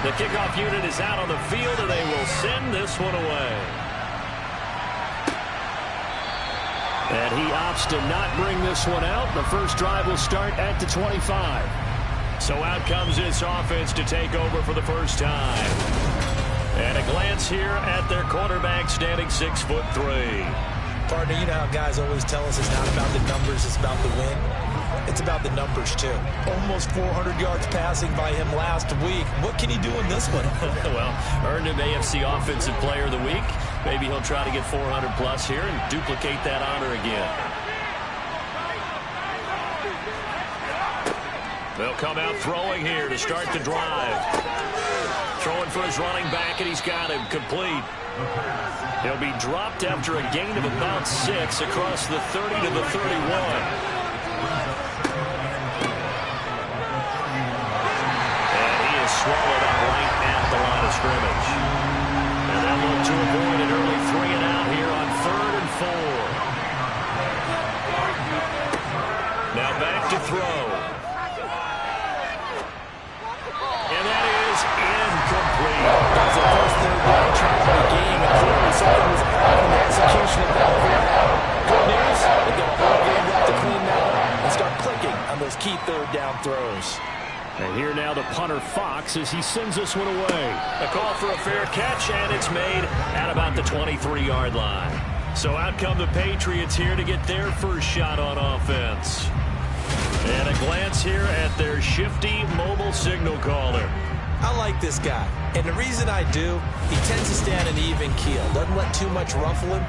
The kickoff unit is out on the field, and they will send this one away. And he opts to not bring this one out. The first drive will start at the 25. So out comes this offense to take over for the first time. And a glance here at their quarterback, standing 6'3". Partner, you know how guys always tell us it's not about the numbers, it's about the win. It's about the numbers, too. Almost 400 yards passing by him last week. What can he do in this one? Well, earned him AFC Offensive Player of the Week. Maybe he'll try to get 400-plus here and duplicate that honor again. They'll come out throwing here to start the drive. Throwing for his running back, and he's got him complete. He'll be dropped after a gain of about 6 across the 30 to the 31. Swallowed up right at the line of scrimmage. And they'll look to avoid an early 3 and out here on 3rd and 4. Now back to throw. And that is incomplete. That's the first third down trying to gain, and clearly something was off in the execution of that play. Good news, they've got a whole game left to clean that up and start clicking on those key third down throws. And here now the punter Fox as he sends this one away. A call for a fair catch, and it's made at about the 23-yard line. So out come the Patriots here to get their first shot on offense. And a glance here at their shifty mobile signal caller. I like this guy, and the reason I do, he tends to stand an even keel. Doesn't let too much ruffle him.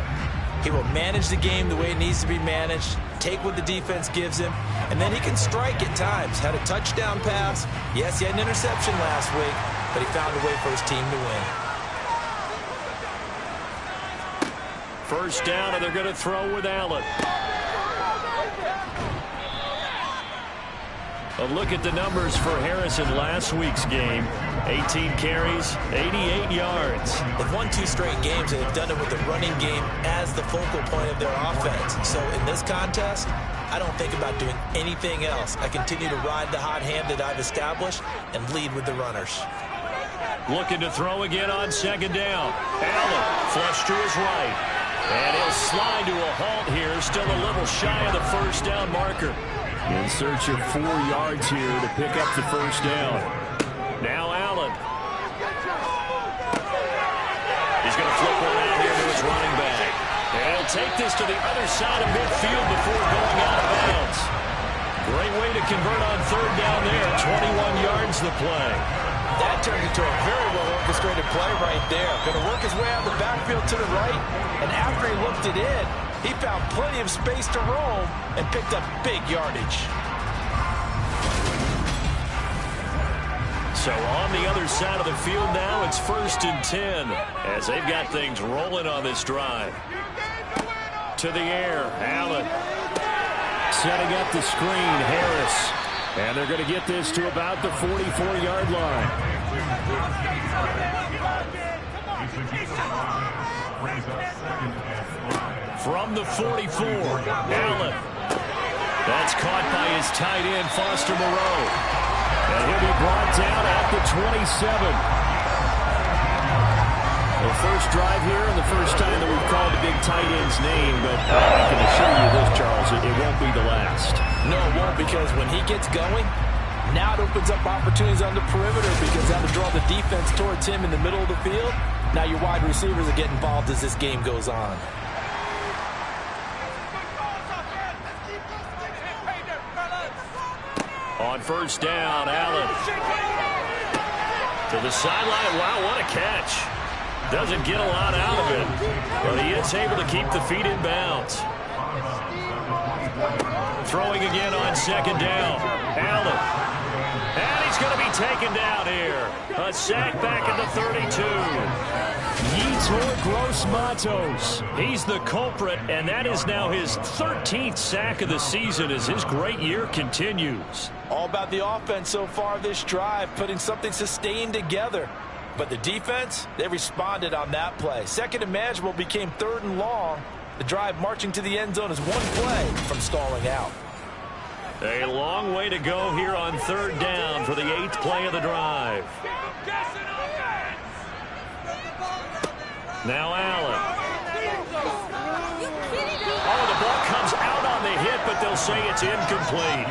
He will manage the game the way it needs to be managed, take what the defense gives him, and then he can strike at times. Had a touchdown pass. Yes, he had an interception last week, but he found a way for his team to win. First down, and they're going to throw with Allen. A look at the numbers for Harris in last week's game. 18 carries, 88 yards. They've won 2 straight games, and they've done it with the running game as the focal point of their offense. So in this contest, I don't think about doing anything else. I continue to ride the hot hand that I've established and lead with the runners. Looking to throw again on 2nd down. Allen flush to his right. And he'll slide to a halt here, still a little shy of the first down marker. In search of 4 yards here to pick up the first down. Now Allen. He's going to flip one out here to his running back. And he'll take this to the other side of midfield before going out of bounds. Great way to convert on 3rd down there. 21 yards the play. That turned into a very well-orchestrated play right there. Going to work his way out of the backfield to the right. And after he looked it in, he found plenty of space to roam and picked up big yardage. So on the other side of the field now, it's 1st and 10 as they've got things rolling on this drive. To the air, Allen. Setting up the screen, Harris. And they're going to get this to about the 44-yard line. From the 44, Allen. That's caught by his tight end, Foster Moreau. And he'll be brought down at the 27. The first drive here and the first time that we've called the big tight end's name, but I can assure you this, Charles, it won't be the last. No, it won't, because when he gets going, now it opens up opportunities on the perimeter because that'll draw the defense towards him in the middle of the field. Now your wide receivers are getting involved as this game goes on. On first down, Allen. To the sideline. Wow, what a catch. Doesn't get a lot out of it, but he is able to keep the feet in bounds. Throwing again on 2nd down. Allen. And he's going to be taken down here. A sack back at the 32. Yetur Gross-Matos. He's the culprit, and that is now his 13th sack of the season as his great year continues. All about the offense so far this drive, putting something sustained together. But the defense, they responded on that play. 2nd and manageable became 3rd and long. The drive marching to the end zone is one play from stalling out. A long way to go here on 3rd down for the 8th play of the drive. Now Allen. Oh, the ball comes out on the hit, but they'll say it's incomplete.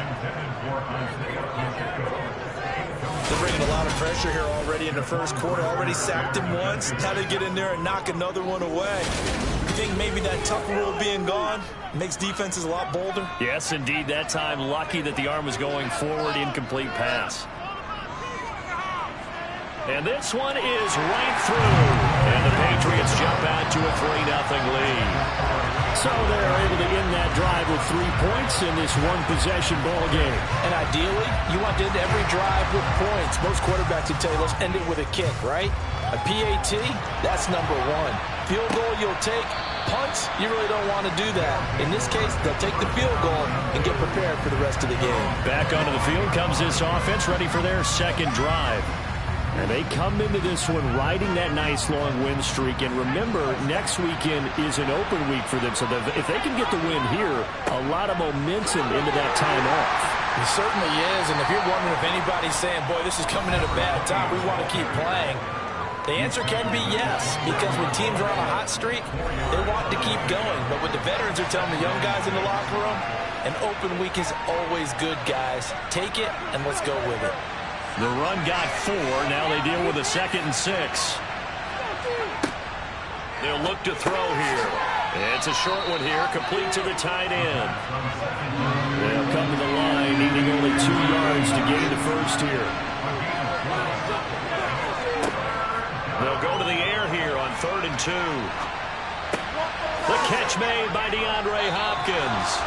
They're bringing a lot of pressure here already in the first quarter. Already sacked him once. Now they get in there and knock another one away. You think maybe that tuck rule being gone makes defenses a lot bolder? Yes, indeed. That time, lucky that the arm was going forward. Incomplete pass. And this one is right through. And the Patriots jump out to a 3-0 lead. So they're able to end that drive with 3 points in this one-possession ball game. And ideally, you want to end every drive with points. Most quarterbacks would tell you, let's end it with a kick, right? A PAT, that's number 1. Field goal you'll take. Punts, you really don't want to do that. In this case, they'll take the field goal and get prepared for the rest of the game. Back onto the field comes this offense, ready for their second drive. And they come into this one riding that nice long win streak. And remember, next weekend is an open week for them. So if they can get the win here, a lot of momentum into that time off. It certainly is. And if you're wondering if anybody's saying, boy, this is coming at a bad time, we want to keep playing, the answer can be yes. Because when teams are on a hot streak, they want to keep going. But what the veterans are telling the young guys in the locker room, an open week is always good, guys. Take it and let's go with it. The run got 4. Now they deal with a 2nd and 6. They'll look to throw here. It's a short one here, complete to the tight end. They'll come to the line, needing only 2 yards to gain the first here. They'll go to the air here on 3rd and 2. The catch made by DeAndre Hopkins.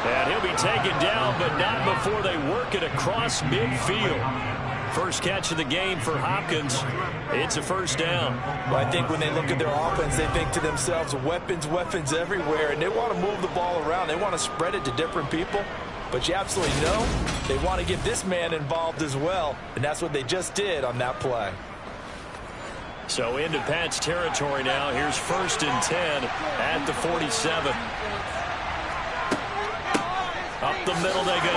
And he'll be taken down, but not before they work it across midfield. First catch of the game for Hopkins. It's a first down. Well, I think when they look at their offense, they think to themselves, weapons, weapons everywhere, and they want to move the ball around. They want to spread it to different people. But you absolutely know they want to get this man involved as well, and that's what they just did on that play. So into Pat's territory now. Here's 1st and 10 at the 47. Up the middle they go.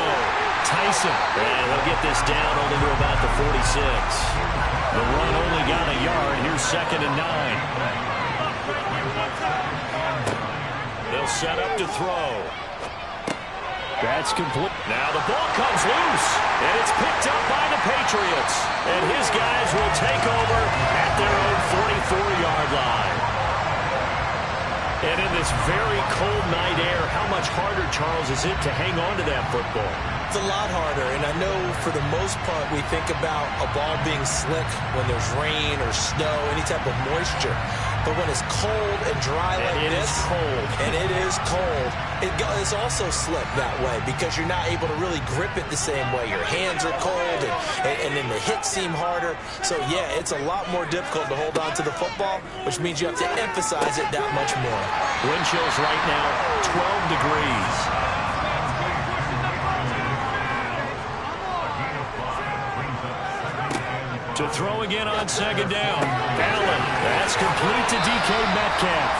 Tyson. And he'll get this down only to about the 46. The run only got a yard. Here's 2nd and 9. They'll set up to throw. That's complete. Now the ball comes loose. And it's picked up by the Patriots. And his guys will take over at their own 44-yard line. And in this very cold night air, how much harder, Charles, is it to hang on to that football? It's a lot harder, and I know for the most part we think about a ball being slick when there's rain or snow, any type of moisture. But when it's cold and dry like this, and it is cold, it's also slick that way because you're not able to really grip it the same way. Your hands are cold, and then the hits seem harder. So, yeah, it's a lot more difficult to hold on to the football, which means you have to emphasize it that much more. Wind chills right now, 12 degrees. To throw again on 2nd down. Allen, that's complete to DK Metcalf.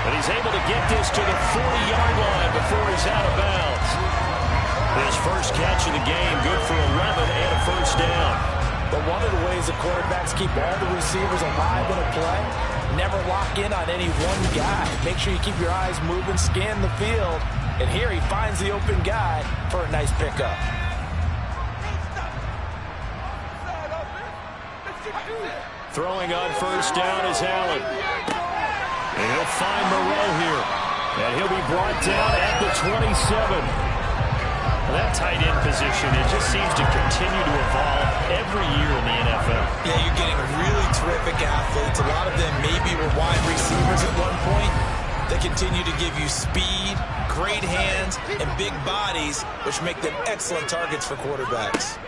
But he's able to get this to the 40-yard line before he's out of bounds. His first catch of the game, good for 11 and a first down. But one of the ways the quarterbacks keep all the receivers alive in a play, never lock in on any one guy. Make sure you keep your eyes moving, scan the field. And here he finds the open guy for a nice pickup. Throwing on first down is Allen. And he'll find Moreau here. And he'll be brought down at the 27. Well, that tight end position, it just seems to continue to evolve every year in the NFL. Yeah, you're getting really terrific athletes. A lot of them maybe were wide receivers at one point. They continue to give you speed, great hands, and big bodies, which make them excellent targets for quarterbacks.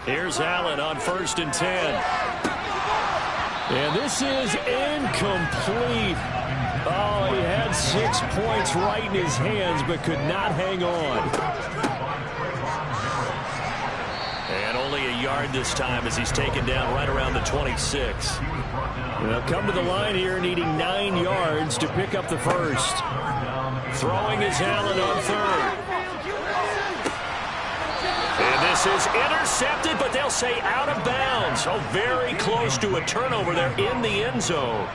Here's Allen on 1st and 10. And this is incomplete. Oh, he had 6 points right in his hands, but could not hang on. And only a yard this time as he's taken down right around the 26. They'll come to the line here needing 9 yards to pick up the first. Throwing is Allen on 3rd. This is intercepted, but they'll say out of bounds. Oh, very close to a turnover there in the end zone.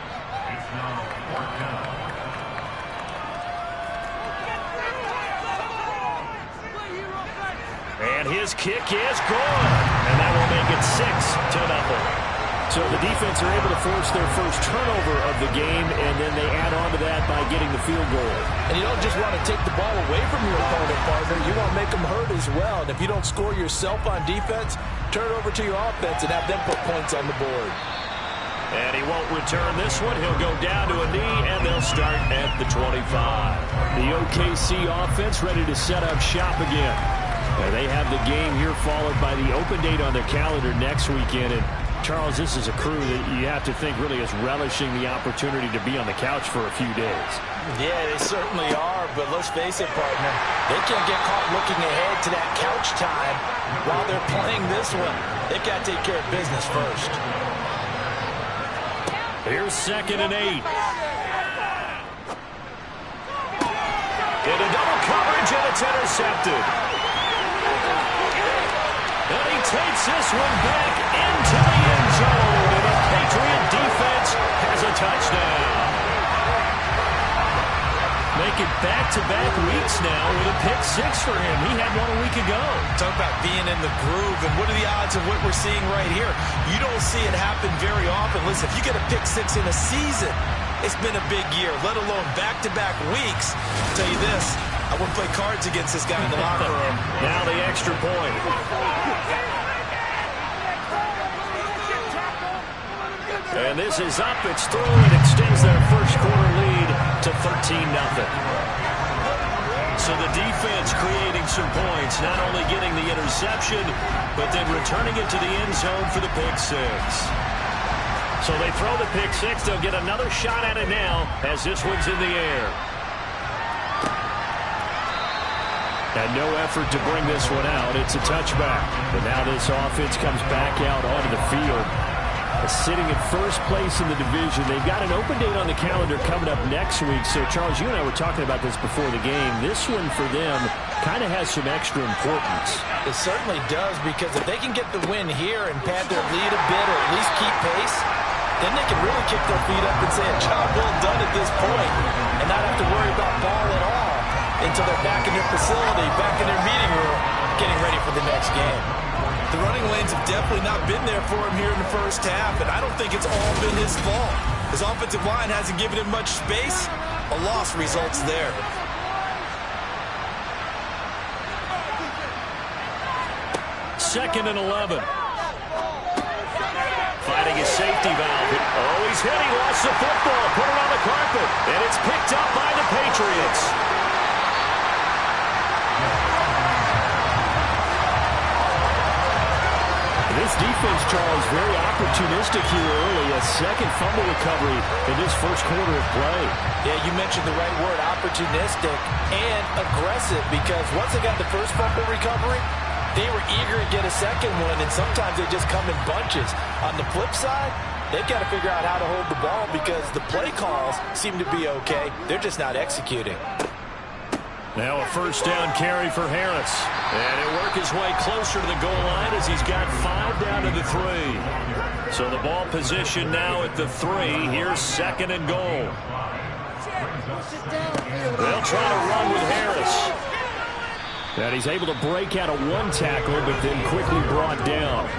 And his kick is good. And that will make it 6-0. So the defense are able to force their first turnover of the game, and then they add on to that by getting the field goal. And you don't just want to take the ball away from your opponent, partner. You want to make them hurt as well. And if you don't score yourself on defense, turn it over to your offense and have them put points on the board. And he won't return this one. He'll go down to a knee, and they'll start at the 25. The OKC offense ready to set up shop again. And they have the game here followed by the open date on their calendar next weekend. And Charles, this is a crew that you have to think really is relishing the opportunity to be on the couch for a few days. Yeah, they certainly are, but let's face it, partner. They can't get caught looking ahead to that couch time while they're playing this one. They've got to take care of business first. Here's 2nd and 8. Into double coverage, and it's intercepted. And he takes this one back into the end zone. And the Patriot defense has a touchdown. Making back-to-back weeks now with a pick 6 for him. He had one a week ago. Talk about being in the groove, and what are the odds of what we're seeing right here? You don't see it happen very often. Listen, if you get a pick 6 in a season, it's been a big year, let alone back-to-back weeks. I'll tell you this, I wouldn't play cards against this guy in the locker room. Now the extra point. And this is up, it's through, and extends their first quarter lead to 13-0. So the defense creating some points, not only getting the interception, but then returning it to the end zone for the pick 6. So they throw the pick 6, they'll get another shot at it now as this one's in the air. And no effort to bring this one out. It's a touchback. But now this offense comes back out onto the field. Sitting in first place in the division. They've got an open date on the calendar coming up next week. So, Charles, you and I were talking about this before the game. This one for them kind of has some extra importance. It certainly does, because if they can get the win here and pad their lead a bit or at least keep pace, then they can really kick their feet up and say a job well done at this point and not have to worry about ball at all until they're back in their facility, back in their meeting room, getting ready for the next game. The running lanes have definitely not been there for him here in the first half, and I don't think it's all been his fault. His offensive line hasn't given him much space. A loss results there. Second and 11. Fighting his safety valve. Oh, he's hit. He lost the football. Put it on the carpet. And it's picked up by the Patriots. This defense, Charles, very opportunistic here early. A second fumble recovery in this first quarter of play. Yeah, you mentioned the right word, opportunistic and aggressive, because once they got the first fumble recovery, they were eager to get a second one, and sometimes they just come in bunches. On the flip side, they've got to figure out how to hold the ball because the play calls seem to be okay. They're just not executing. Now a first down carry for Harris. And he'll work his way closer to the goal line as he's got 5 down to the 3. So the ball position now at the 3. Here's 2nd and goal. They'll try to run with Harris. And he's able to break out of one tackle, but then quickly brought down.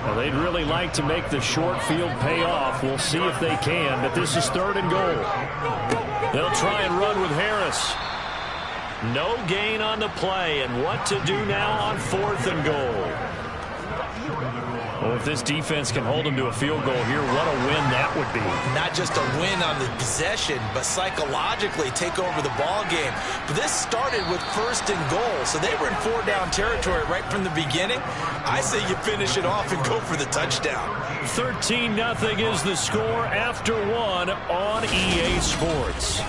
Well, they'd really like to make the short field pay off. We'll see if they can, but this is 3rd and goal. They'll try and run with Harris. No gain on the play, and what to do now on 4th and goal. Well, if this defense can hold them to a field goal here, what a win that would be. Not just a win on the possession, but psychologically take over the ball game. But this started with 1st and goal, so they were in 4-down territory right from the beginning. I say you finish it off and go for the touchdown. 13-0 is the score after 1 on EA Sports.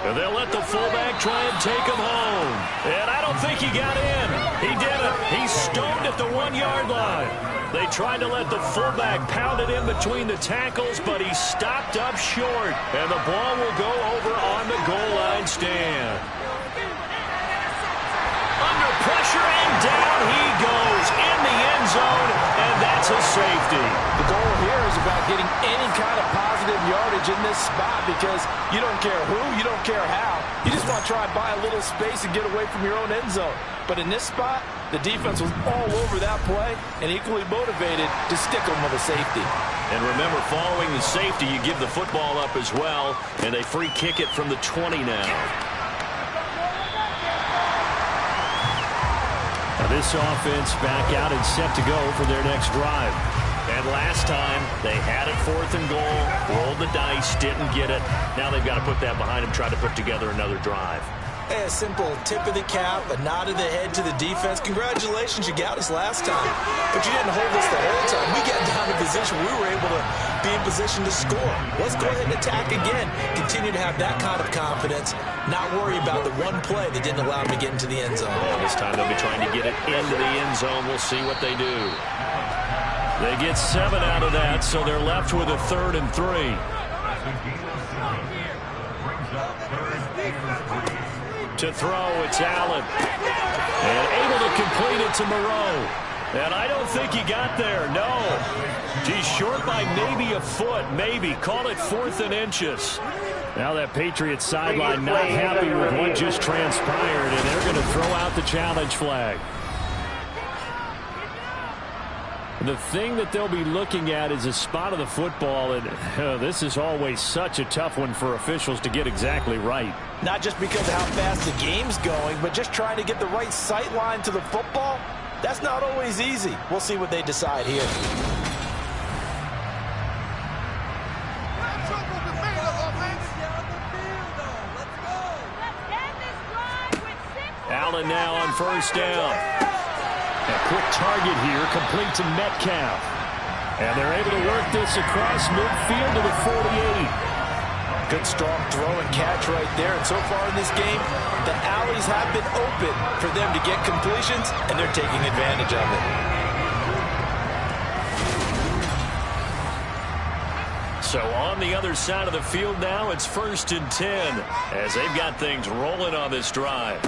And they'll let the fullback try and take him home. And I don't think he got in. He didn't. He's stoned at the 1-yard line. They tried to let the fullback pound it in between the tackles, but he stopped up short. And the ball will go over on the goal line stand. Under pressure, and down he goes in the end zone, and that's a safety. The goal here is about getting any kind of positive yardage in this spot because you don't care who, you don't care how. You just want to try and buy a little space and get away from your own end zone. But in this spot, the defense was all over that play and equally motivated to stick them with a safety. And remember, following the safety, you give the football up as well, and they free kick it from the 20 now. Now this offense back out and set to go for their next drive. And last time, they had it 4th and goal, rolled the dice, didn't get it. Now they've got to put that behind them, try to put together another drive. A simple tip of the cap, a nod of the head to the defense. Congratulations, you got us last time. But you didn't hold us the whole time. We got down to position. We were able to be in position to score. Let's go ahead and attack again. Continue to have that kind of confidence. Not worry about the one play that didn't allow them to get into the end zone. Well, this time they'll be trying to get it into the end zone. We'll see what they do. They get 7 out of that, so they're left with a 3rd and 3. To throw, it's Allen. And able to complete it to Moreau. And I don't think he got there, no. He's short by maybe a foot, maybe. Call it 4th and inches. Now that Patriots sideline not happy with what just transpired, and they're going to throw out the challenge flag. The thing that they'll be looking at is a spot of the football, and this is always such a tough one for officials to get exactly right. Not just because of how fast the game's going, but just trying to get the right sight line to the football. That's not always easy. We'll see what they decide here. Allen now on 1st down. A quick target here, complete to Metcalf. And they're able to work this across midfield to the 48. Good strong throw and catch right there. And so far in this game, the alleys have been open for them to get completions, and they're taking advantage of it. So on the other side of the field now, it's 1st and 10 as they've got things rolling on this drive.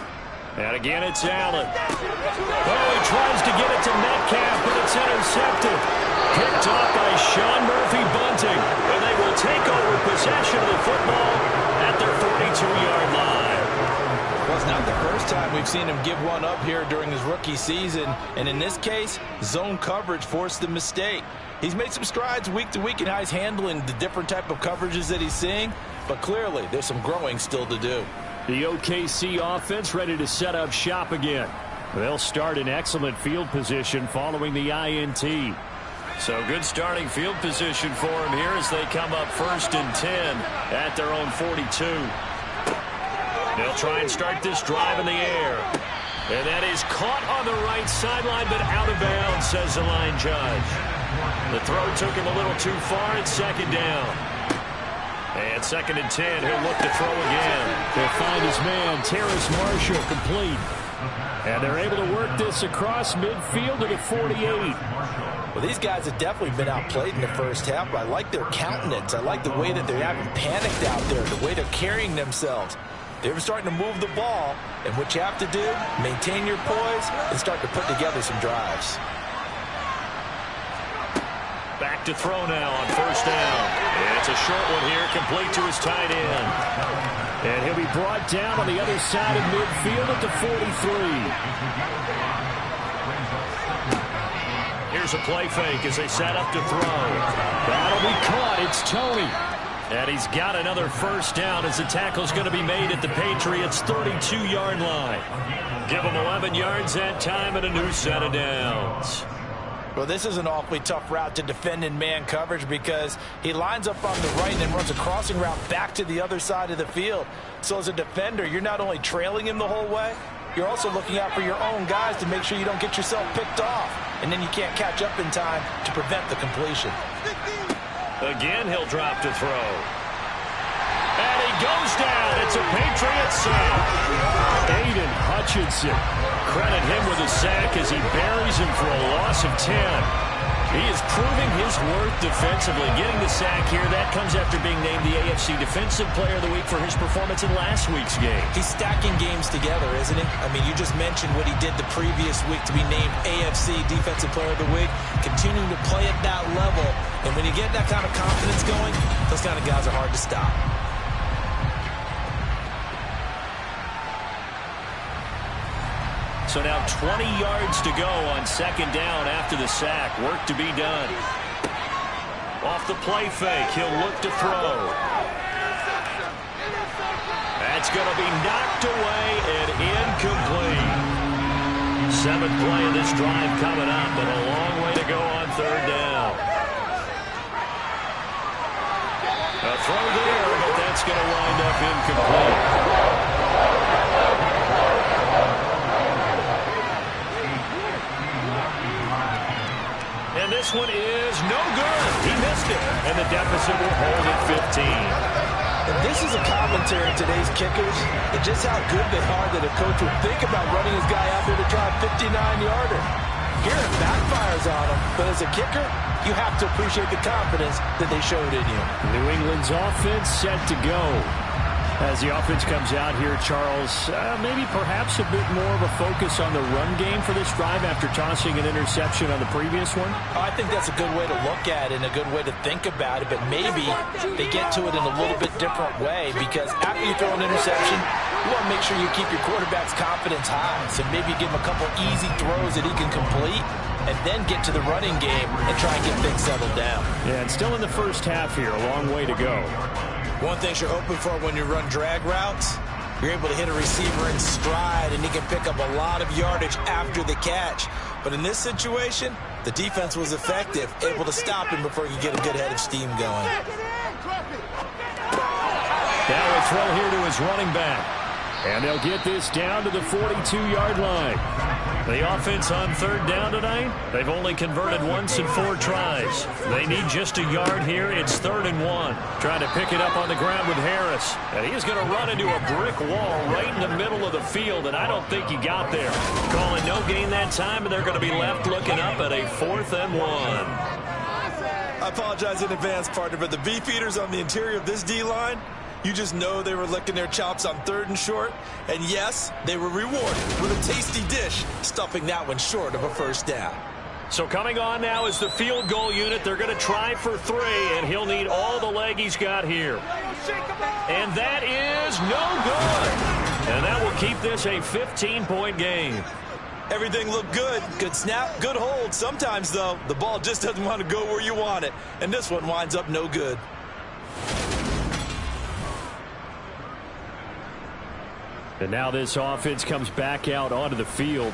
And again, it's Allen. Oh, he tries to get it to Metcalf, but it's intercepted. Picked off by Sean Murphy-Bunting. And they will take over possession of the football at their 42-yard line. Well, it's not the first time we've seen him give one up here during his rookie season. And in this case, zone coverage forced the mistake. He's made some strides week to week in how he's handling the different type of coverages that he's seeing. But clearly, there's some growing still to do. The OKC offense ready to set up shop again. They'll start in excellent field position following the INT. So good starting field position for him here as they come up 1st and 10 at their own 42. They'll try and start this drive in the air. And that is caught on the right sideline, but out of bounds, says the line judge. The throw took him a little too far. It's 2nd down. And 2nd and 10, he'll look to throw again. They'll find his man, Terrace Marshall, complete. And they're able to work this across midfield to the 48. Well, these guys have definitely been outplayed in the first half, but I like their countenance. I like the way that they haven't panicked out there, the way they're carrying themselves. They're starting to move the ball, and what you have to do, maintain your poise and start to put together some drives. Back to throw now on 1st down. And it's a short one here, complete to his tight end. And he'll be brought down on the other side of midfield at the 43. Here's a play fake as they set up to throw. That'll be caught. It's Tony. And he's got another 1st down as the tackle's going to be made at the Patriots' 32-yard line. Give them 11 yards that time and a new set of downs. Well, this is an awfully tough route to defend in man coverage because he lines up on the right and then runs a crossing route back to the other side of the field. So as a defender, you're not only trailing him the whole way, you're also looking out for your own guys to make sure you don't get yourself picked off. And then you can't catch up in time to prevent the completion. Again, he'll drop to throw. And he goes down. It's a Patriot sack. Aiden Hutchinson. Credit him with a sack as he buries him for a loss of 10. He is proving his worth defensively. Getting the sack here, that comes after being named the AFC Defensive Player of the Week for his performance in last week's game. He's stacking games together, isn't he? I mean, you just mentioned what he did the previous week to be named AFC Defensive Player of the Week, continuing to play at that level. And when you get that kind of confidence going, those kind of guys are hard to stop. So now 20 yards to go on second down after the sack. Work to be done. Off the play fake, he'll look to throw. That's going to be knocked away and incomplete. 7th play of this drive coming up, but a long way to go on third down. A throw there, but that's going to wind up incomplete. And this one is no good. He missed it. And the deficit will hold at 15. And this is a commentary on today's kickers and just how good they are that a coach would think about running his guy out there to try a 59-yarder. Here it backfires on him, but as a kicker, you have to appreciate the confidence that they showed in you. New England's offense set to go. As the offense comes out here, Charles, maybe perhaps a bit more of a focus on the run game for this drive after tossing an interception on the previous one? I think that's a good way to look at it and a good way to think about it, but maybe they get to it in a little bit different way because after you throw an interception, you want to make sure you keep your quarterback's confidence high. So maybe give him a couple easy throws that he can complete and then get to the running game and try and get things settled down. Yeah, and still in the first half here, a long way to go. One thing you're hoping for when you run drag routes, you're able to hit a receiver in stride, and he can pick up a lot of yardage after the catch. But in this situation, the defense was effective, able to stop him before he could get a good head of steam going. Now a throw here to his running back. And they'll get this down to the 42-yard line. The offense on third down tonight, they've only converted once in 4 tries. They need just a yard here. It's 3rd and 1. Trying to pick it up on the ground with Harris. And he's going to run into a brick wall right in the middle of the field, and I don't think he got there. Calling no gain that time, and they're going to be left looking up at a 4th and 1. I apologize in advance, partner, but the beefeaters on the interior of this D-line, you just know they were licking their chops on 3rd and short. And yes, they were rewarded with a tasty dish, stuffing that one short of a first down. So coming on now is the field goal unit. They're going to try for 3, and he'll need all the leg he's got here. And that is no good. And that will keep this a 15-point game. Everything looked good. Good snap, good hold. Sometimes, though, the ball just doesn't want to go where you want it. And this one winds up no good. And now this offense comes back out onto the field.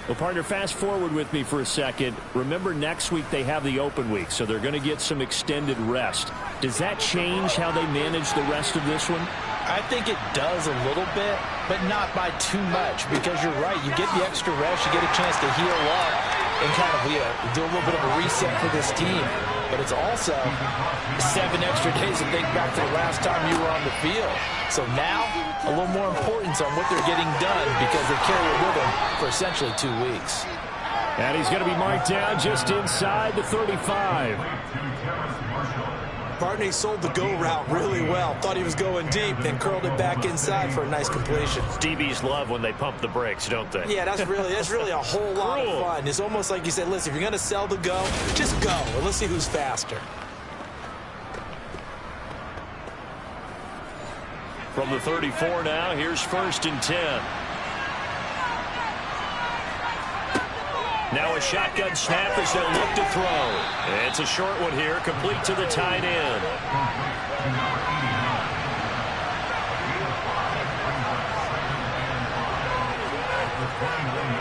Well, partner, fast forward with me for a second. Remember, next week they have the open week, so they're going to get some extended rest. Does that change how they manage the rest of this one? I think it does a little bit, but not by too much, because you're right. You get the extra rest, you get a chance to heal up and kind of do a little bit of a reset for this team. But it's also 7 extra days to think back to the last time you were on the field. So now, a little more importance on what they're getting done because they carry it with them for essentially 2 weeks. And he's going to be marked down just inside the 35. Partney sold the go route really well. Thought he was going deep and curled it back inside for a nice completion. DBs love when they pump the brakes, don't they? Yeah, that's really a whole lot of fun. It's almost like you said, listen, if you're going to sell the go, just go. And let's see who's faster. From the 34 now, here's 1st and 10. Now a shotgun snap as they'll look to throw. It's a short one here, complete to the tight end.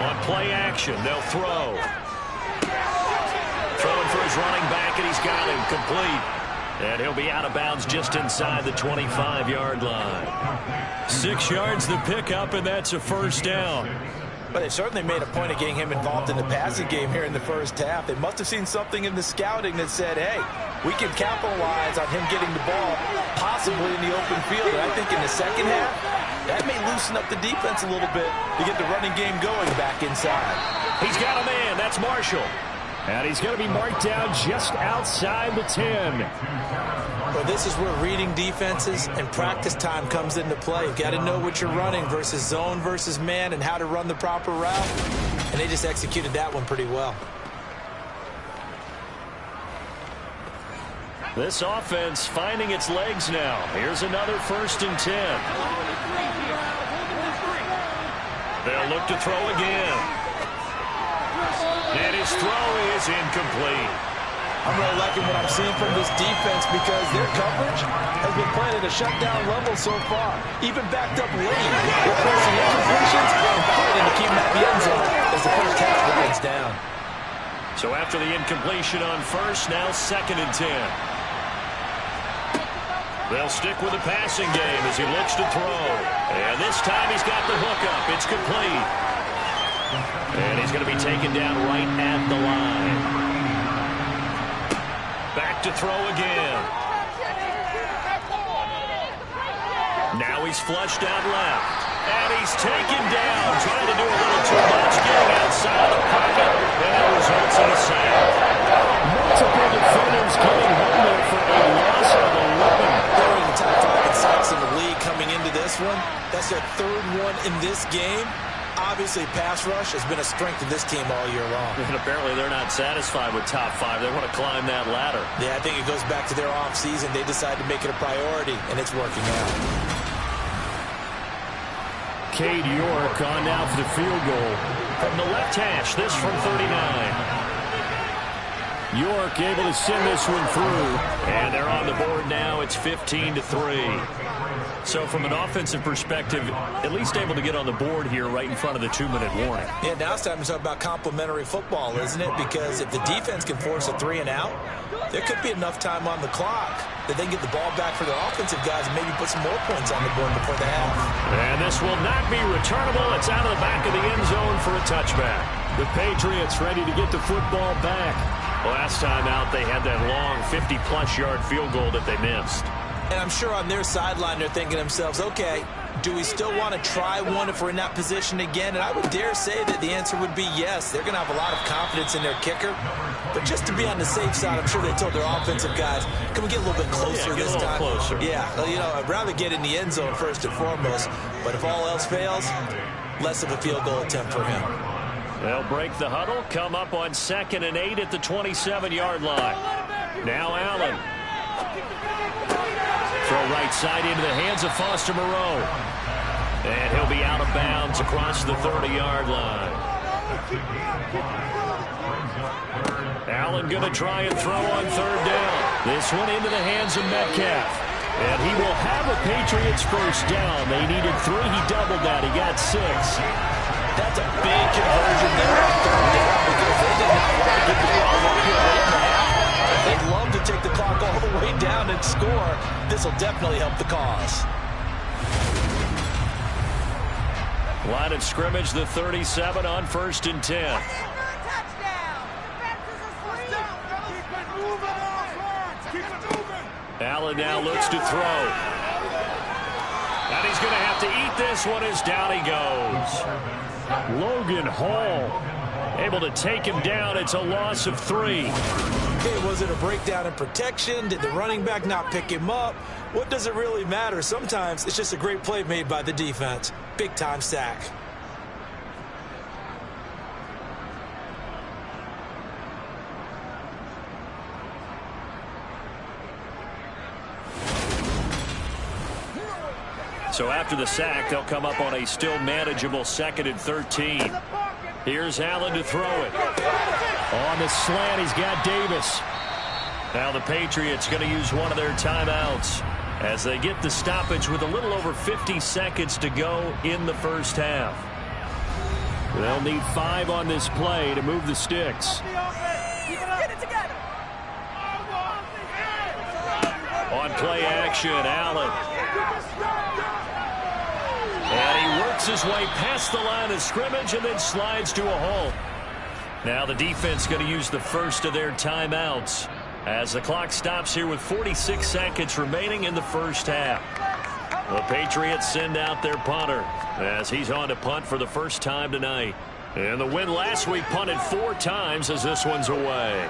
On play action, they'll throw. Throwing for his running back, and he's got him complete. And he'll be out of bounds just inside the 25-yard line. 6 yards the pickup, and that's a first down. But they certainly made a point of getting him involved in the passing game here in the first half. They must have seen something in the scouting that said, hey, we can capitalize on him getting the ball, possibly in the open field. And I think in the second half, that may loosen up the defense a little bit to get the running game going back inside. He's got a man. That's Marshall. And he's going to be marked down just outside the 10. Well, this is where reading defenses and practice time comes into play. You've got to know what you're running versus zone versus man and how to run the proper route. And they just executed that one pretty well. This offense finding its legs now. Here's another 1st and 10. They'll look to throw again. And his throw is incomplete. I'm really liking what I'm seeing from this defense because their coverage has been playing at a shutdown level so far. Even backed up late. They're forcing incompletions and fighting to keep them at the end zone as the first half winds down. So after the incompletion on 1st, now 2nd and 10. They'll stick with the passing game as he looks to throw. And this time he's got the hook up. It's complete. And he's going to be taken down right at the line. Back to throw again. Now he's flushed out left. And he's taken down, trying to do a little too much, getting outside the pocket. And that results in a sack. Multiple defenders coming home there for a loss of 11. They're in the top 5 in sacks in the league coming into this one. That's their 3rd one in this game. Obviously, pass rush has been a strength of this team all year long. And apparently they're not satisfied with top 5. They want to climb that ladder. Yeah, I think it goes back to their offseason. They decided to make it a priority, and it's working out. Cade York on now for the field goal. From the left hash, this from 39. York able to send this one through. And they're on the board now. It's 15-3. So from an offensive perspective, at least able to get on the board here right in front of the 2-minute warning. Yeah, now it's time to talk about complementary football, isn't it? Because if the defense can force a 3-and-out, there could be enough time on the clock that they can get the ball back for their offensive guys and maybe put some more points on the board before the half. And this will not be returnable. It's out of the back of the end zone for a touchback. The Patriots ready to get the football back. Last time out, they had that long 50-plus yard field goal that they missed. And I'm sure on their sideline they're thinking to themselves, okay, do we still want to try one if we're in that position again? And I would dare say that the answer would be yes. They're going to have a lot of confidence in their kicker. But just to be on the safe side, I'm sure they told their offensive guys, can we get a little bit closer this time? Closer. Yeah, well, you know, I'd rather get in the end zone first and foremost. But if all else fails, less of a field goal attempt for him. They'll break the huddle, come up on 2nd and 8 at the 27-yard line. Now Allen. Throw right side into the hands of Foster Moreau. And he'll be out of bounds across the 30-yard line. Allen going to try and throw on 3rd down. This one into the hands of Metcalf. And he will have a Patriots first down. They needed 3. He doubled that. He got 6. That's a big conversion there on 3rd down because they did not want to get the ball up here late in the half. They'd love to take the clock all the way down and score. This will definitely help the cause. Line of scrimmage, the 37 on 1st and 10. Allen now looks to throw. And he's going to have to eat this one as down he goes. Logan Hall able to take him down. It's a loss of 3. Okay, was it a breakdown in protection? Did the running back not pick him up? What does it really matter? Sometimes it's just a great play made by the defense. Big-time sack. So after the sack, they'll come up on a still manageable 2nd and 13. Here's Allen to throw it. On the slant, he's got Davis. Now the Patriots going to use one of their timeouts as they get the stoppage with a little over 50 seconds to go in the first half. They'll need 5 on this play to move the sticks. On play action, Allen. And he works works his way past the line of scrimmage and then slides to a halt. Now the defense going to use the first of their timeouts as the clock stops here with 46 seconds remaining in the first half. The Patriots send out their punter as he's on to punt for the first time tonight. And the win last week punted 4 times as this one's away.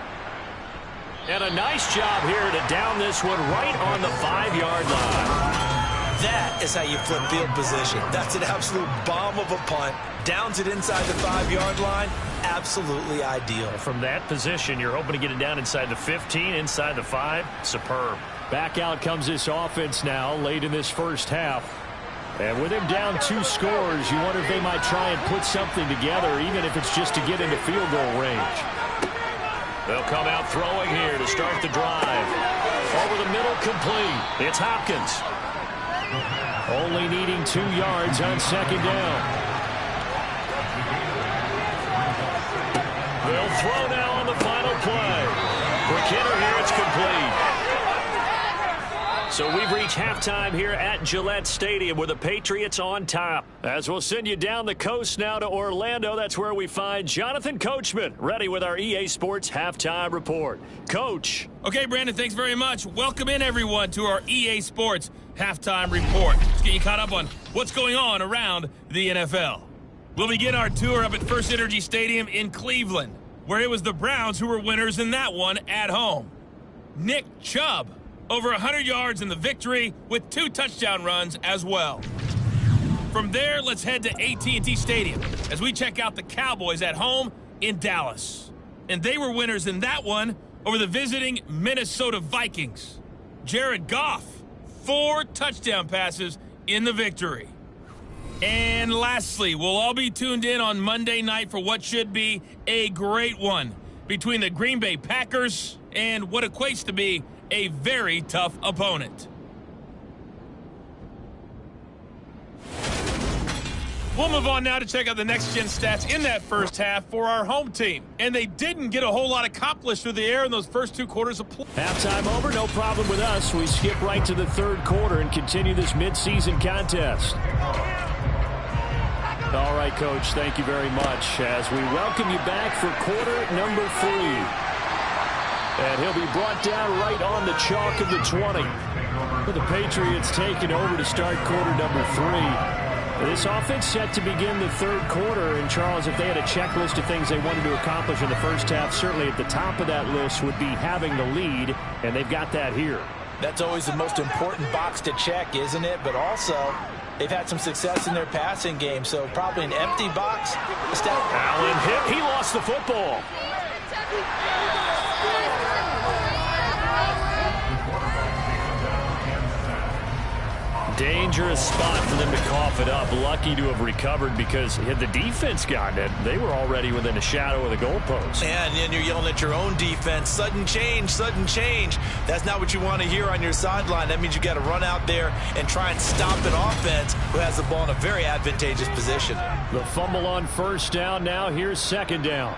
And a nice job here to down this one right on the 5-yard line. That is how you flip field position. That's an absolute bomb of a punt. Downs it inside the 5-yard line. Absolutely ideal. From that position, you're hoping to get it down inside the 15, inside the 5. Superb. Back out comes this offense now late in this first half. And with him down 2 scores, you wonder if they might try and put something together, even if it's just to get into field goal range. They'll come out throwing here to start the drive. Over the middle, complete. It's Hopkins. Only needing 2 yards on second down. They'll throw now on the final play. For Kidder here, it's complete. So we've reached halftime here at Gillette Stadium with the Patriots on top. As we'll send you down the coast now to Orlando, that's where we find Jonathan Coachman, ready with our EA Sports Halftime Report. Coach. Okay, Brandon, thanks very much. Welcome in, everyone, to our EA Sports Halftime Report. Let's get you caught up on what's going on around the NFL. We'll begin our tour up at First Energy Stadium in Cleveland, where it was the Browns who were winners in that one at home. Nick Chubb, over 100 yards in the victory with 2 touchdown runs as well. From there, let's head to AT&T Stadium as we check out the Cowboys at home in Dallas. And they were winners in that one over the visiting Minnesota Vikings. Jared Goff, 4 touchdown passes in the victory. And lastly, we'll all be tuned in on Monday night for what should be a great one between the Green Bay Packers and what equates to be a very tough opponent. We'll move on now to check out the next-gen stats in that first half for our home team. And they didn't get a whole lot accomplished through the air in those first 2 quarters of play. Halftime over, no problem with us. We skip right to the 3rd quarter and continue this midseason contest. All right, Coach, thank you very much as we welcome you back for quarter number 3. And he'll be brought down right on the chalk of the 20. With the Patriots taking over to start quarter number 3. This offense set to begin the 3rd quarter. And, Charles, if they had a checklist of things they wanted to accomplish in the first half, certainly at the top of that list would be having the lead, and they've got that here. That's always the most important box to check, isn't it? But also, they've had some success in their passing game, so probably an empty box. Allen hit. He lost the football. Dangerous spot for them to cough it up. Lucky to have recovered because had the defense gotten it, they were already within a shadow of the goalpost. And then you're yelling at your own defense. Sudden change, sudden change. That's not what you want to hear on your sideline. That means you got to run out there and try and stop an offense who has the ball in a very advantageous position. The fumble on first down. Now here's second down.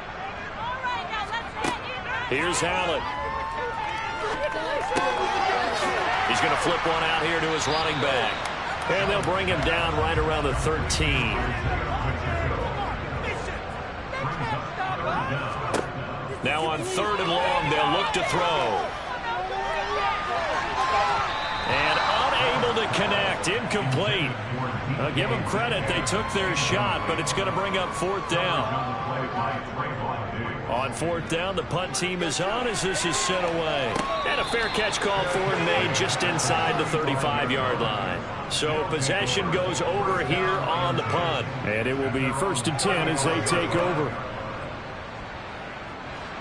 Here's Allen. He's going to flip one out here to his running back. And they'll bring him down right around the 13. Now on 3rd and long, they'll look to throw. And unable to connect. Incomplete. I'll give them credit. They took their shot, but it's going to bring up 4th down. On 4th down, the punt team is on as this is sent away. And a fair catch called for and made just inside the 35-yard line. So possession goes over here on the punt. And it will be 1st and 10 as they take over.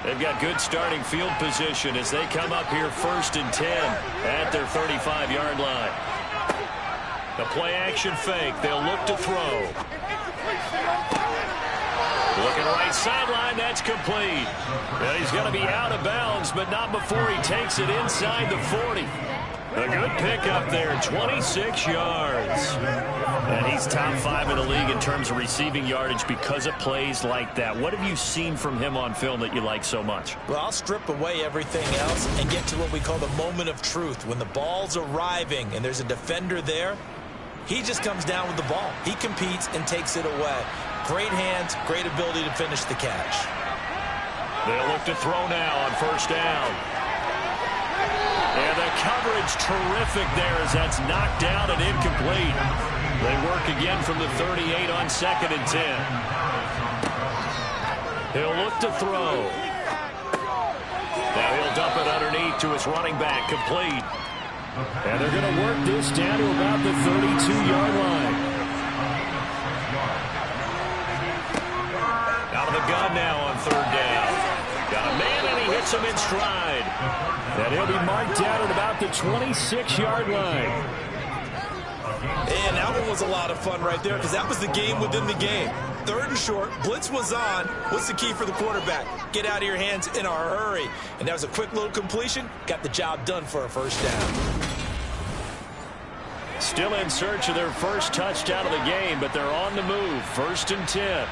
They've got good starting field position as they come up here 1st and 10 at their 35-yard line. The play action fake. They'll look to throw. Looking right sideline, that's complete. And he's going to be out of bounds, but not before he takes it inside the 40. A good pickup there, 26 yards. And he's top 5 in the league in terms of receiving yardage because of plays like that. What have you seen from him on film that you like so much? Well, I'll strip away everything else and get to what we call the moment of truth. When the ball's arriving and there's a defender there, He just comes down with the ball. He competes and takes it away. Great hands, great ability to finish the catch. They'll look to throw now on first down. And the coverage terrific there as that's knocked down and incomplete. They work again from the 38 on 2nd and 10. He'll look to throw. Now he'll dump it underneath to his running back, complete. And they're going to work this down to about the 32-yard line. Out of the gun now on 3rd down. Got a man and he hits him in stride. And he'll be marked down at about the 26-yard line. And that one was a lot of fun right there because that was the game within the game. 3rd and short, blitz was on. What's the key for the quarterback? Get out of your hands in a hurry. And that was a quick little completion. Got the job done for a first down. Still in search of their first touchdown of the game, but they're on the move. 1st and 10.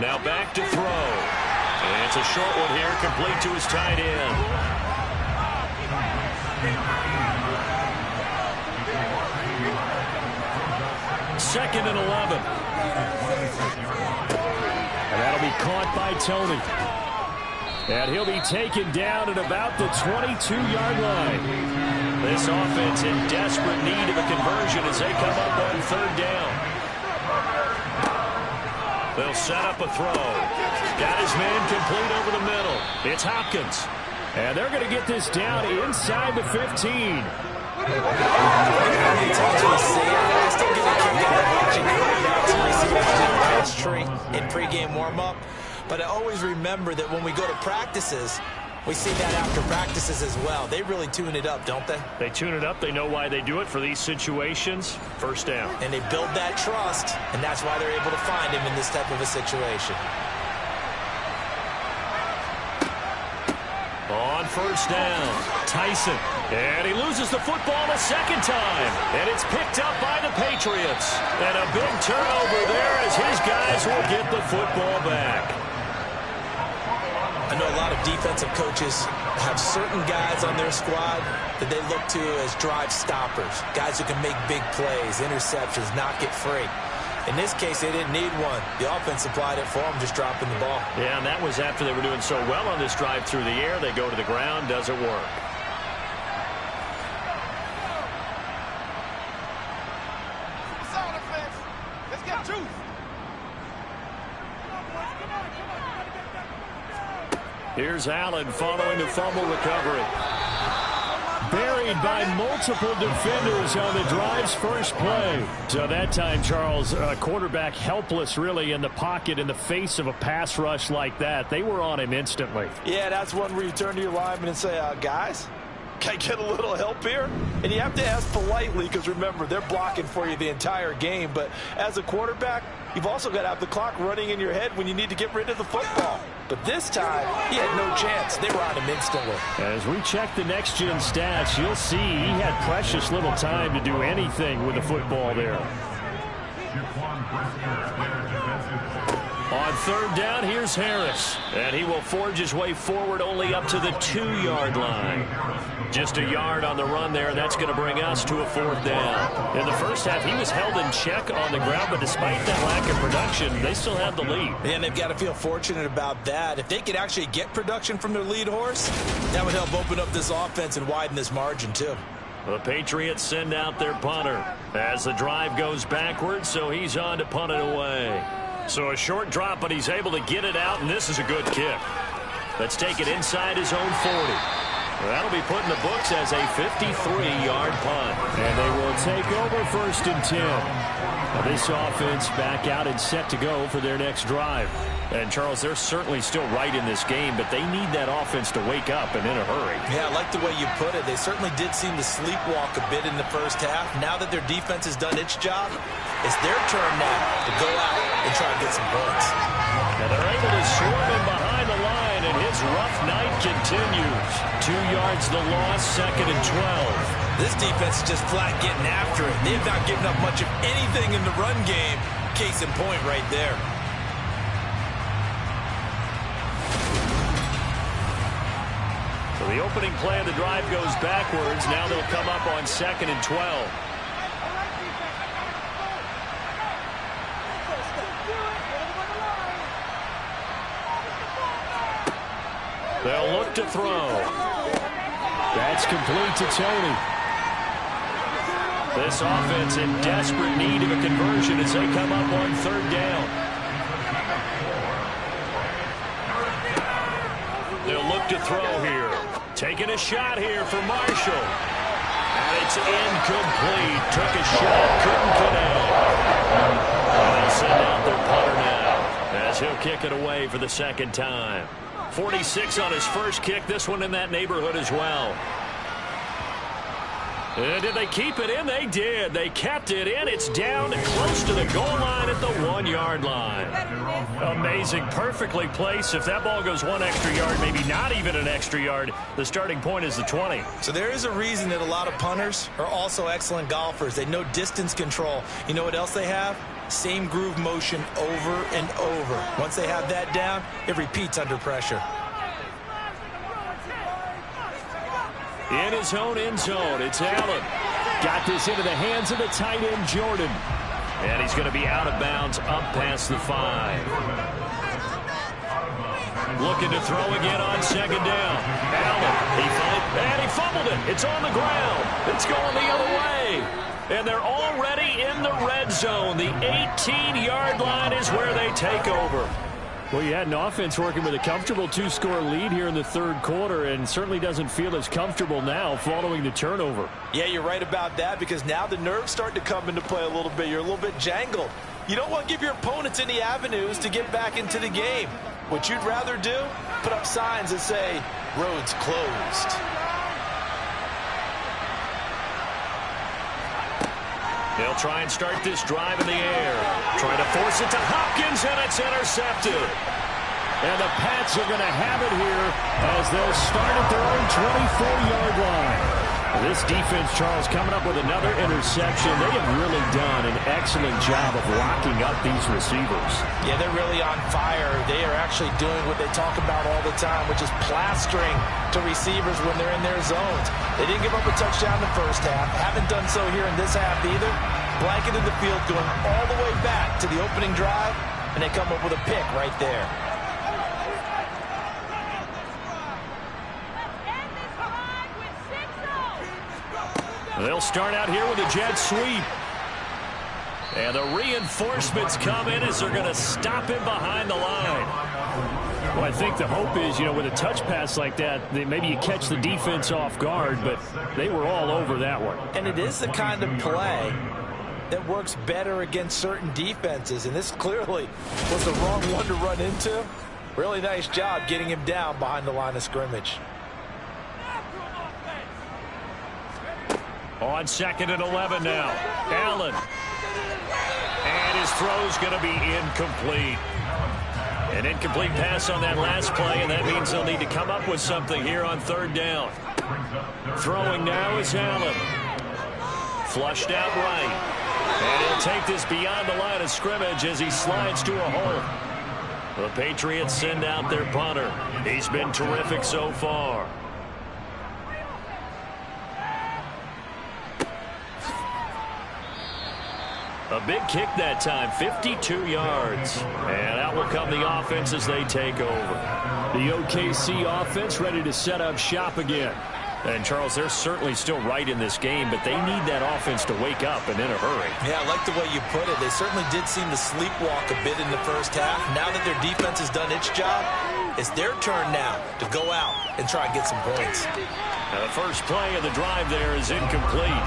Now back to throw. And it's a short one here, complete to his tight end. Second and 11. And that'll be caught by Tony. And he'll be taken down at about the 22-yard line. This offense in desperate need of a conversion as they come up on 3rd down. They'll set up a throw. Got his man complete over the middle. It's Hopkins. And they're going to get this down inside the 15. How many times we see it? I still get a kick out of watching quarterbacks and receivers in the pass tree in pregame warm-up. But I always remember that when we go to practices, we see that after practices as well. They really tune it up, don't they? They tune it up. They know why they do it for these situations. First down. And they build that trust, and that's why they're able to find him in this type of a situation. On first down, Tyson. And he loses the football a second time. And it's picked up by the Patriots. And a big turnover there as his guys will get the football back. I know a lot of defensive coaches have certain guys on their squad that they look to as drive stoppers, guys who can make big plays, interceptions, knock it free. In this case, they didn't need one. The offense supplied it for them, just dropping the ball. Yeah, and that was after they were doing so well on this drive through the air. They go to the ground, doesn't work. Let's get juice. Here's Allen following the fumble recovery. Buried by multiple defenders on the drive's first play. So that time, Charles, quarterback helpless really in the pocket in the face of a pass rush like that. They were on him instantly. Yeah, that's one where you turn to your lineman and say, guys, can I get a little help here? And you have to ask politely because, remember, they're blocking for you the entire game. But as a quarterback, you've also got to have the clock running in your head when you need to get rid of the football. But this time, he had no chance. They were on him instantly. As we check the next-gen stats, you'll see he had precious little time to do anything with the football there. On third down, here's Harris. And he will forge his way forward only up to the 2-yard line. Just a yard on the run there, and that's going to bring us to a fourth down. In the first half, he was held in check on the ground, but despite that lack of production, they still have the lead. And they've got to feel fortunate about that. If they could actually get production from their lead horse, that would help open up this offense and widen this margin, too. The Patriots send out their punter as the drive goes backwards, so he's on to punt it away. So a short drop, but he's able to get it out, and this is a good kick. Let's take it inside his own 40. That'll be put in the books as a 53-yard punt. And they will take over 1st and 10. Now this offense back out and set to go for their next drive. And, Charles, they're certainly still right in this game, but they need that offense to wake up and in a hurry. Yeah, I like the way you put it. They certainly did seem to sleepwalk a bit in the first half. Now that their defense has done its job, it's their turn now to go out and try to get some points. And they're able to swarm him behind the line, and his rough night continues. 2 yards the loss, 2nd and 12. This defense is just flat getting after it. They have not given up much of anything in the run game. Case in point right there. So The opening play of the drive goes backwards. Now they'll come up on 2nd and 12. They'll look to throw. That's complete to Tony. This offense in desperate need of a conversion as they come up on 3rd down. They'll look to throw here. Taking a shot here for Marshall. And it's incomplete. Took a shot, couldn't connect. They'll send out their punter now as he'll kick it away for the 2nd time. 46 on his first kick. This one in that neighborhood as well. And did they keep it in? They did. They kept it in. It's down close to the goal line at the 1-yard line. Amazing. Perfectly placed. If that ball goes 1 extra yard, maybe not even an extra yard, the starting point is the 20. So there is a reason that a lot of punters are also excellent golfers. They know distance control. You know what else they have? Same groove motion over and over. Once they have that down, it repeats under pressure. In his own end zone, it's Allen. Got this into the hands of the tight end, Jordan. And he's going to be out of bounds up past the 5. Looking to throw again on 2nd down. Allen, he fumbled it. It's on the ground. It's going the other way. And they're already in the red zone. The 18-yard line is where they take over. Well, you had an offense working with a comfortable 2-score lead here in the 3rd quarter and certainly doesn't feel as comfortable now following the turnover. Yeah, you're right about that because now the nerves start to come into play a little bit. You're a little bit jangled. You don't want to give your opponents any avenues to get back into the game. What you'd rather do, put up signs that say, roads closed. They'll try and start this drive in the air. Trying to force it to Hopkins, and it's intercepted. And the Pats are going to have it here as they'll start at their own 24-yard line. This defense, Charles, coming up with another interception. They have really done an excellent job of locking up these receivers. Yeah, they're really on fire. They are actually doing what they talk about all the time, which is plastering to receivers when they're in their zones. They didn't give up a touchdown in the first half. Haven't done so here in this half either. Blanketed the field going all the way back to the opening drive, and they come up with a pick right there. They'll start out here with a jet sweep. And the reinforcements come in as they're going to stop him behind the line. Well, I think the hope is, with a touch pass like that, maybe you catch the defense off guard, but they were all over that one. And it is the kind of play that works better against certain defenses, and this clearly was the wrong one to run into. Really nice job getting him down behind the line of scrimmage. On 2nd and 11 now. Allen. And his throw's going to be incomplete. An incomplete pass on that last play, and that means they'll need to come up with something here on 3rd down. Throwing now is Allen. Flushed out right. And he'll take this beyond the line of scrimmage as he slides to a hole. The Patriots send out their punter. He's been terrific so far. A big kick that time, 52 yards. And out will come the offense as they take over. The OKC offense ready to set up shop again. And, Charles, they're certainly still right in this game, but they need that offense to wake up and in a hurry. Yeah, I like the way you put it. They certainly did seem to sleepwalk a bit in the first half. Now that their defense has done its job, it's their turn now to go out and try and get some points. Now, the first play of the drive there is incomplete.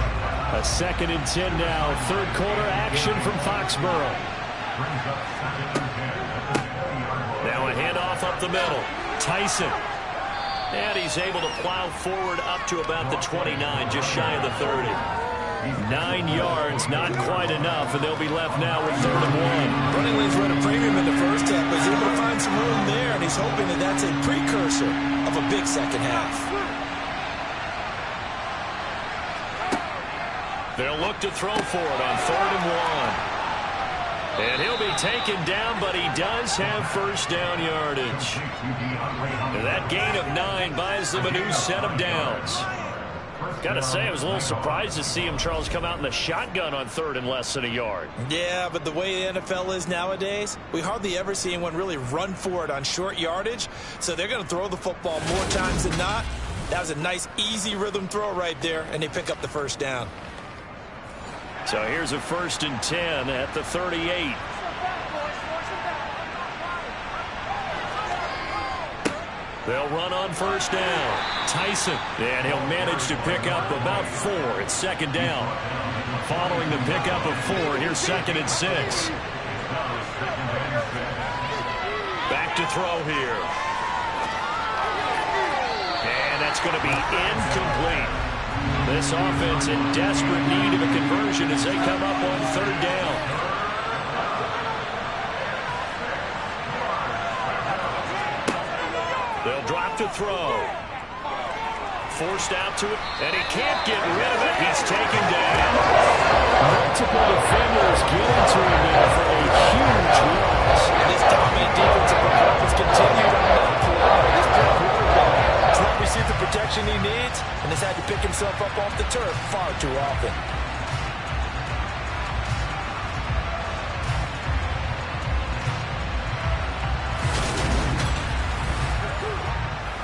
A 2nd and 10 now. 3rd quarter action from Foxborough. Now a handoff up the middle. Tyson. And he's able to plow forward up to about the 29, just shy of the 30. 9 yards, not quite enough, and they'll be left now with 3rd and 1. Running lanes run a premium in the first half, but he's able to find some room there, and he's hoping that that's a precursor of a big second half. They'll look to throw for it on 3rd and 1. And he'll be taken down, but he does have first down yardage. And that gain of 9 buys them a new set of downs. Got to say, I was a little surprised to see him, Charles, come out in the shotgun on 3rd and less than a yard. Yeah, but the way the NFL is nowadays, we hardly ever see anyone really run for it on short yardage. So they're going to throw the football more times than not. That was a nice, easy rhythm throw right there, and they pick up the first down. So here's a 1st and 10 at the 38. They'll run on first down. Tyson, and he'll manage to pick up about 4. It's 2nd down. Following the pickup of 4, here's 2nd and 6. Back to throw here. And that's going to be incomplete. This offense in desperate need of a conversion as they come up on 3rd down. They'll drop to throw. Forced out to it, and he can't get rid of it. He's taken down. Multiple defenders get into him now for a huge loss. And this dominant defensive performance continued on that play. This poor quarterback has not received the protection he needs and has had to pick himself up off the turf far too often.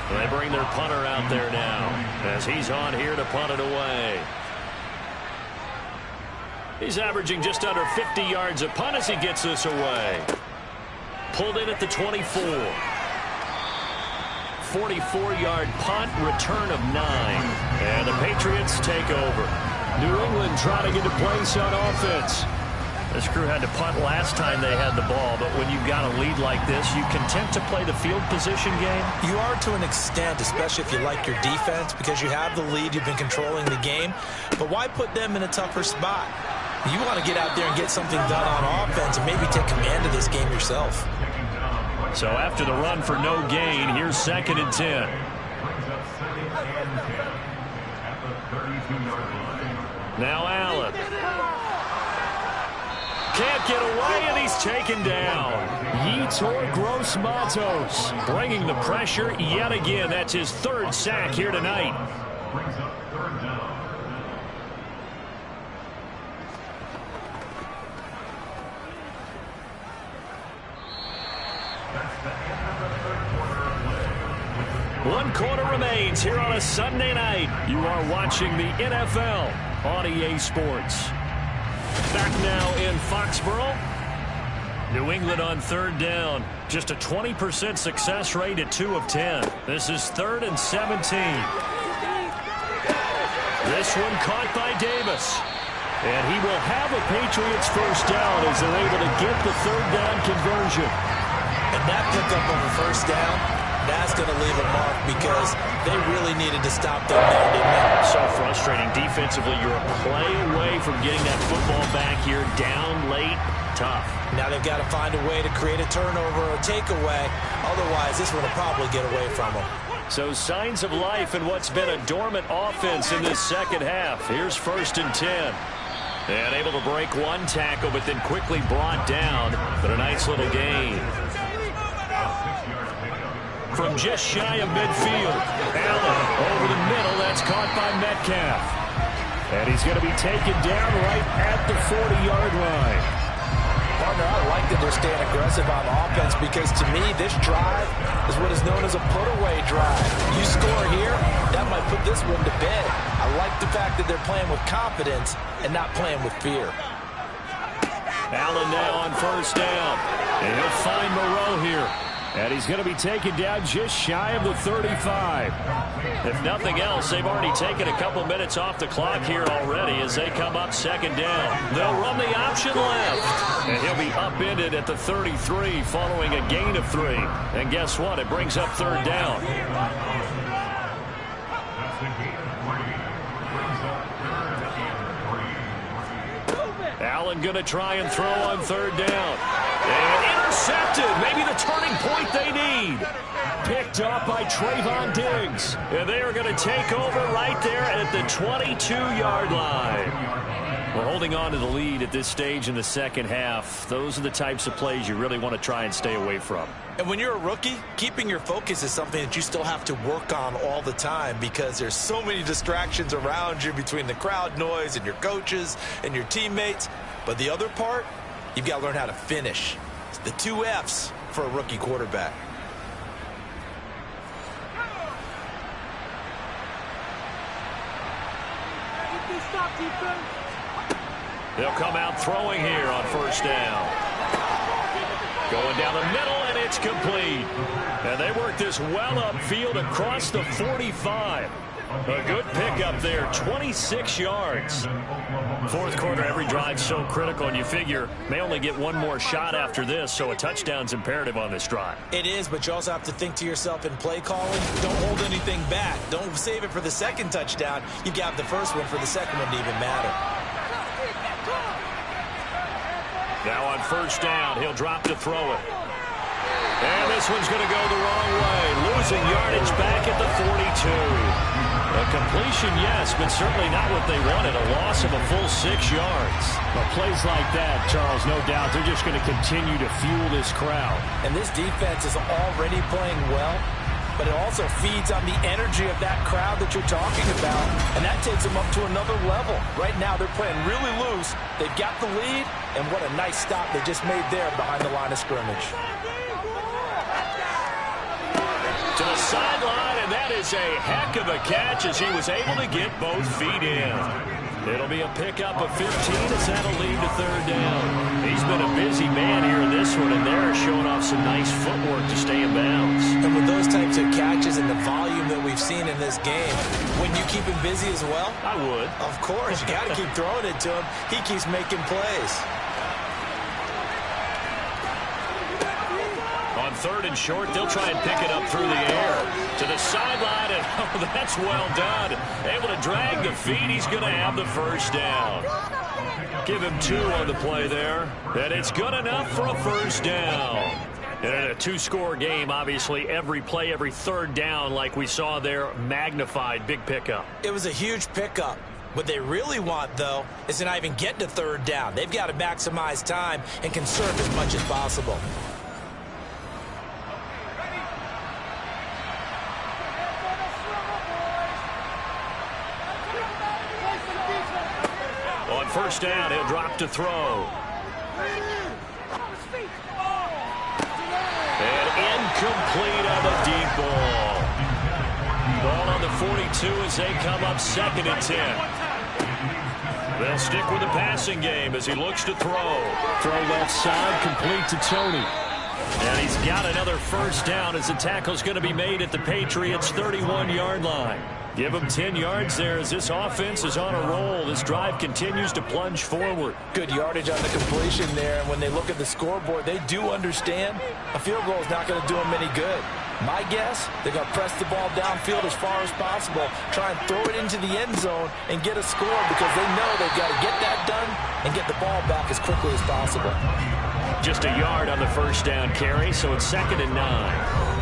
They bring their punter out there now as he's on here to punt it away. He's averaging just under 50 yards a punt as he gets this away. Pulled in at the 24. 44-yard punt, return of 9. And the Patriots take over. New England trying to get a place on offense. This crew had to punt last time they had the ball, but when you've got a lead like this, you content to play the field position game? You are to an extent, especially if you like your defense, because you have the lead, you've been controlling the game. But why put them in a tougher spot? You want to get out there and get something done on offense and maybe take command of this game yourself. So after the run for no gain, here's 2nd and 10. Now Allen. Can't get away, and he's taken down. Yetur Gross-Matos bringing the pressure yet again. That's his 3rd sack here tonight. One quarter remains here on a Sunday night. You are watching the NFL on EA Sports. Back now in Foxborough. New England on 3rd down. Just a 20% success rate at 2 of 10. This is 3rd and 17. This one caught by Davis. And he will have a Patriots first down as they're able to get the 3rd down conversion. And that pickup of a first down, that's going to leave a mark because they really needed to stop them there, didn't they? So frustrating defensively. You're a play away from getting that football back here. Down late, tough. Now they've got to find a way to create a turnover or takeaway. Otherwise, this one will probably get away from them. So signs of life in what's been a dormant offense in this second half. Here's 1st and 10. And able to break one tackle, but then quickly brought down. But a nice little gain. From just shy of midfield. Allen over the middle. That's caught by Metcalf. And he's going to be taken down right at the 40-yard line. Partner, I like that they're staying aggressive on offense because to me, this drive is what is known as a put-away drive. You score here, that might put this one to bed. I like the fact that they're playing with confidence and not playing with fear. Allen now on first down. And he'll find Moreau here. And he's going to be taken down just shy of the 35. If nothing else, they've already taken a couple minutes off the clock here already as they come up 2nd down. They'll run the option left. And he'll be upended at the 33 following a gain of 3. And guess what? It brings up 3rd down. Allen going to try and throw on 3rd down. And intercepted. Maybe the turning point they need. Picked up by Trayvon Diggs. And they are going to take over right there at the 22-yard line. Well, holding on to the lead at this stage in the second half, those are the types of plays you really want to try and stay away from. And when you're a rookie, keeping your focus is something that you still have to work on all the time because there's so many distractions around you between the crowd noise and your coaches and your teammates. But the other part, you've got to learn how to finish. It's the 2 F's for a rookie quarterback. They'll come out throwing here on first down. Going down the middle, and it's complete. And they work this well upfield across the 45. A good pickup there, 26 yards. Fourth quarter, every drive so critical, and you figure may only get one more shot after this, so a touchdown's imperative on this drive. It is, but you also have to think to yourself in play calling, don't hold anything back. Don't save it for the second touchdown. You got the first one for the second one to even matter. Now on first down, he'll drop to throw it. And this one's going to go the wrong way. Losing yardage back at the 42. A completion, yes, but certainly not what they wanted. A loss of a full 6 yards. But plays like that, Charles, no doubt, they're just going to continue to fuel this crowd. And this defense is already playing well, but it also feeds on the energy of that crowd that you're talking about, and that takes them up to another level. Right now, they're playing really loose. They've got the lead, and what a nice stop they just made there behind the line of scrimmage. To the sideline, and that is a heck of a catch as he was able to get both feet in. It'll be a pickup of 15 as that'll lead to third down. He's been a busy man here in this one, and they're showing off some nice footwork to stay in bounds. And with those types of catches and the volume that we've seen in this game, wouldn't you keep him busy as well? I would. Of course. You got to keep throwing it to him. He keeps making plays. On third and short, they'll try and pick it up through the air. To the sideline, and oh, that's well done. Able to drag the feet. He's going to have the first down. Give him 2 on the play there. And it's good enough for a first down. And in a 2-score game, obviously, every play, every third down, like we saw there, magnified. Big pickup. It was a huge pickup. What they really want, though, is to not even get to third down. They've got to maximize time and conserve as much as possible. First down, he'll drop to throw. And incomplete on the deep ball. Ball on the 42 as they come up 2nd and 10. They'll stick with the passing game as he looks to throw. Throw left side, complete to Tony. And he's got another first down as the tackle's going to be made at the Patriots' 31-yard line. Give him 10 yards there as this offense is on a roll. This drive continues to plunge forward. Good yardage on the completion there. And when they look at the scoreboard, they do understand a field goal is not going to do them any good. My guess, they're going to press the ball downfield as far as possible, try and throw it into the end zone and get a score because they know they've got to get that done and get the ball back as quickly as possible. Just a yard on the first down carry, so it's 2nd and 9.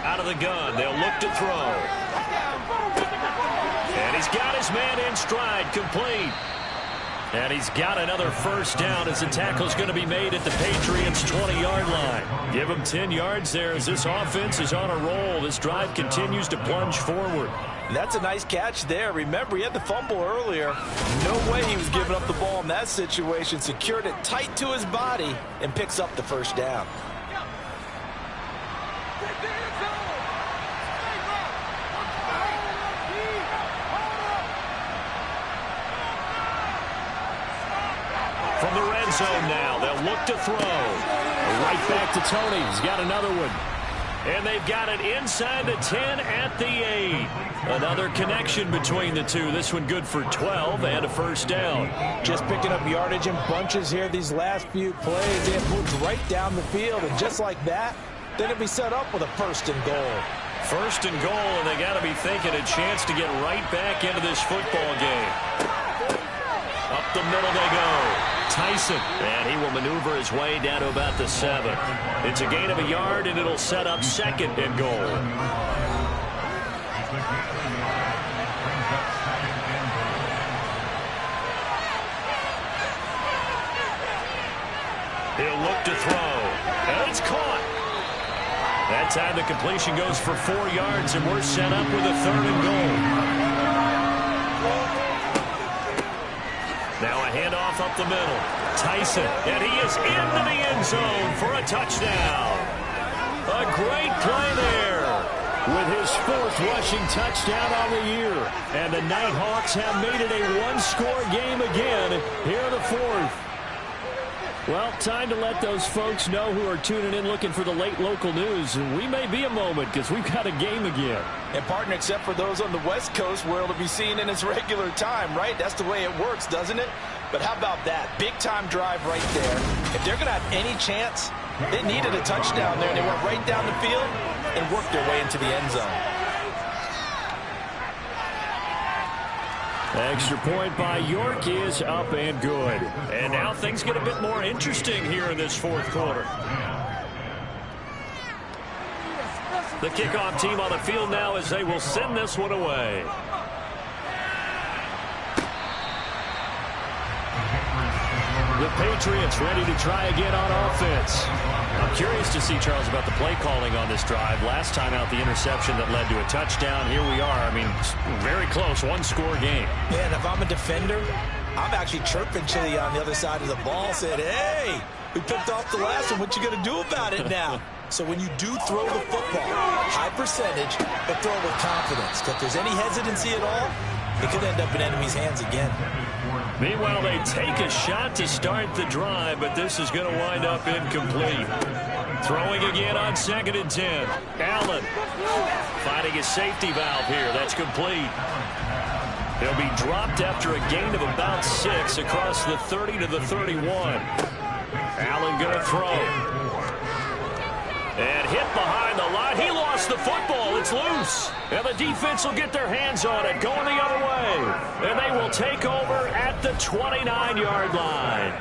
Out of the gun, they'll look to throw. And he's got his man in stride, complete. And he's got another first down as the tackle's going to be made at the Patriots' 20-yard line. Give him 10 yards there as this offense is on a roll. This drive continues to plunge forward. That's a nice catch there. Remember, he had the fumble earlier. No way he was giving up the ball in that situation. Secured it tight to his body and picks up the first down. From the red zone now, they'll look to throw. Right back to Tony. He's got another one. And they've got it inside the 10 at the 8. Another connection between the two. This one good for 12 and a first down. Just picking up yardage in bunches here these last few plays. They have moved right down the field, and just like that, they're going to be set up with a 1st and goal. 1st and goal, and they got to be thinking a chance to get right back into this football game. Up the middle they go. Tyson. And he will maneuver his way down to about the 7. It's a gain of a yard, and it'll set up 2nd and goal. He'll look to throw. And it's caught. That time the completion goes for 4 yards, and we're set up with a 3rd and goal. Now a handoff up the middle. Tyson, and he is into the end zone for a touchdown. A great play there with his 4th rushing touchdown on the year. And the Nighthawks have made it a one-score game again here in the 4th. Well, time to let those folks know who are tuning in looking for the late local news. And we may be a moment because we've got a game again. And, partner, except for those on the West Coast where it'll be seen in its regular time, right? That's the way it works, doesn't it? But how about that? Big-time drive right there. If they're going to have any chance, they needed a touchdown there. They went right down the field and worked their way into the end zone. Extra point by York is up and good. And now things get a bit more interesting here in this 4th quarter. The kickoff team on the field now as they will send this one away. The Patriots ready to try again on offense. I'm curious to see, Charles, about the play calling on this drive. Last time out, the interception that led to a touchdown. Here we are. I mean, very close, one-score game. Yeah, and if I'm a defender, I'm actually chirping Chili on the other side of the ball, saying, hey, we picked off the last one. What you going to do about it now? So when you do throw the football, high percentage, but throw it with confidence. If there's any hesitancy at all, it could end up in enemy's hands again. Meanwhile, they take a shot to start the drive, but this is going to wind up incomplete. Throwing again on 2nd and 10. Allen finding his safety valve here. That's complete. He'll be dropped after a gain of about 6 across the 30 to the 31. Allen going to throw. And hit behind the line. He lost the football. It's loose. And the defense will get their hands on it, going the other way. And they will take over at the 29-yard line.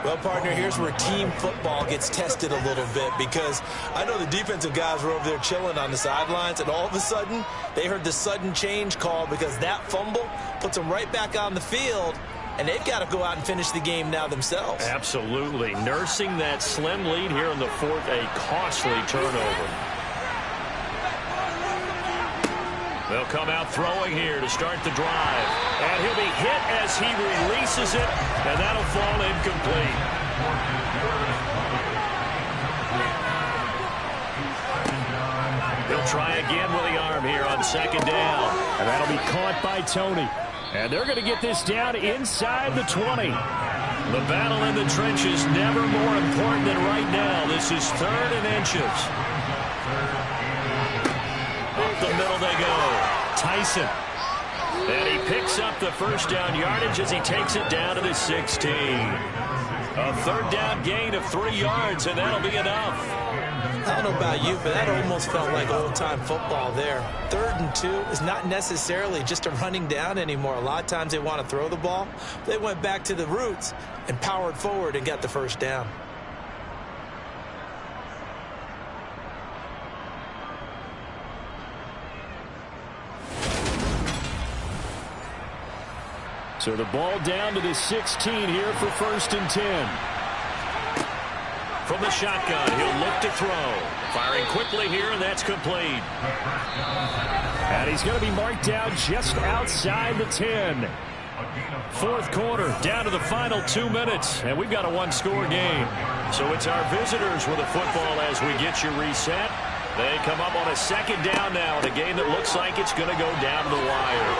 Well, partner, here's where team football gets tested a little bit, because I know the defensive guys were over there chilling on the sidelines, and all of a sudden they heard the sudden change call because that fumble puts them right back on the field, and they've got to go out and finish the game now themselves. Absolutely. Nursing that slim lead here in the 4th, a costly turnover. They'll come out throwing here to start the drive. And he'll be hit as he releases it, and that'll fall incomplete. He'll try again with the arm here on 2nd down. And that'll be caught by Tony. And they're going to get this down inside the 20. The battle in the trenches never more important than right now. This is 3rd and inches. Up the middle they go. Tyson. And he picks up the 1st down yardage as he takes it down to the 16. A 3rd down gain of 3 yards, and that'll be enough. I don't know about you, but that almost felt like old-time football there. 3rd and 2 is not necessarily just a running down anymore. A lot of times they want to throw the ball. They went back to the roots and powered forward and got the 1st down. So the ball down to the 16 here for 1st and 10. From the shotgun, he'll look to throw. Firing quickly here, and that's complete. And he's going to be marked down just outside the 10. 4th quarter, down to the final 2 minutes, and we've got a one-score game. So it's our visitors with the football as we get you reset. They come up on a 2nd down now in a game that looks like it's going to go down the wire.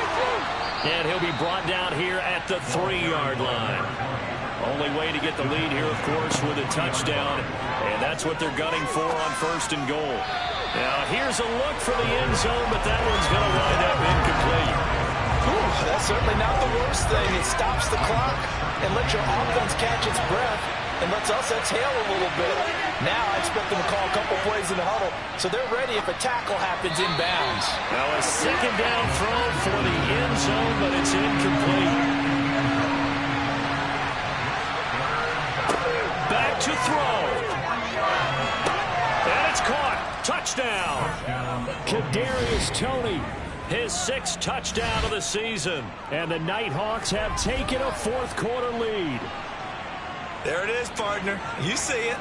And he'll be brought down here at the 3-yard line. Only way to get the lead here, of course, with a touchdown. And that's what they're gunning for on 1st and goal. Now, here's a look for the end zone, but that one's going to wind up incomplete. Ooh, that's certainly not the worst thing. It stops the clock and lets your offense catch its breath and lets us exhale a little bit. Now I expect them to call a couple plays in the huddle, so they're ready if a tackle happens inbounds. Now a 2nd down throw for the end zone, but it's incomplete. touchdown. Kadarius Toney. His 6th touchdown of the season. And the Nighthawks have taken a fourth-quarter lead. There it is, partner. You see it.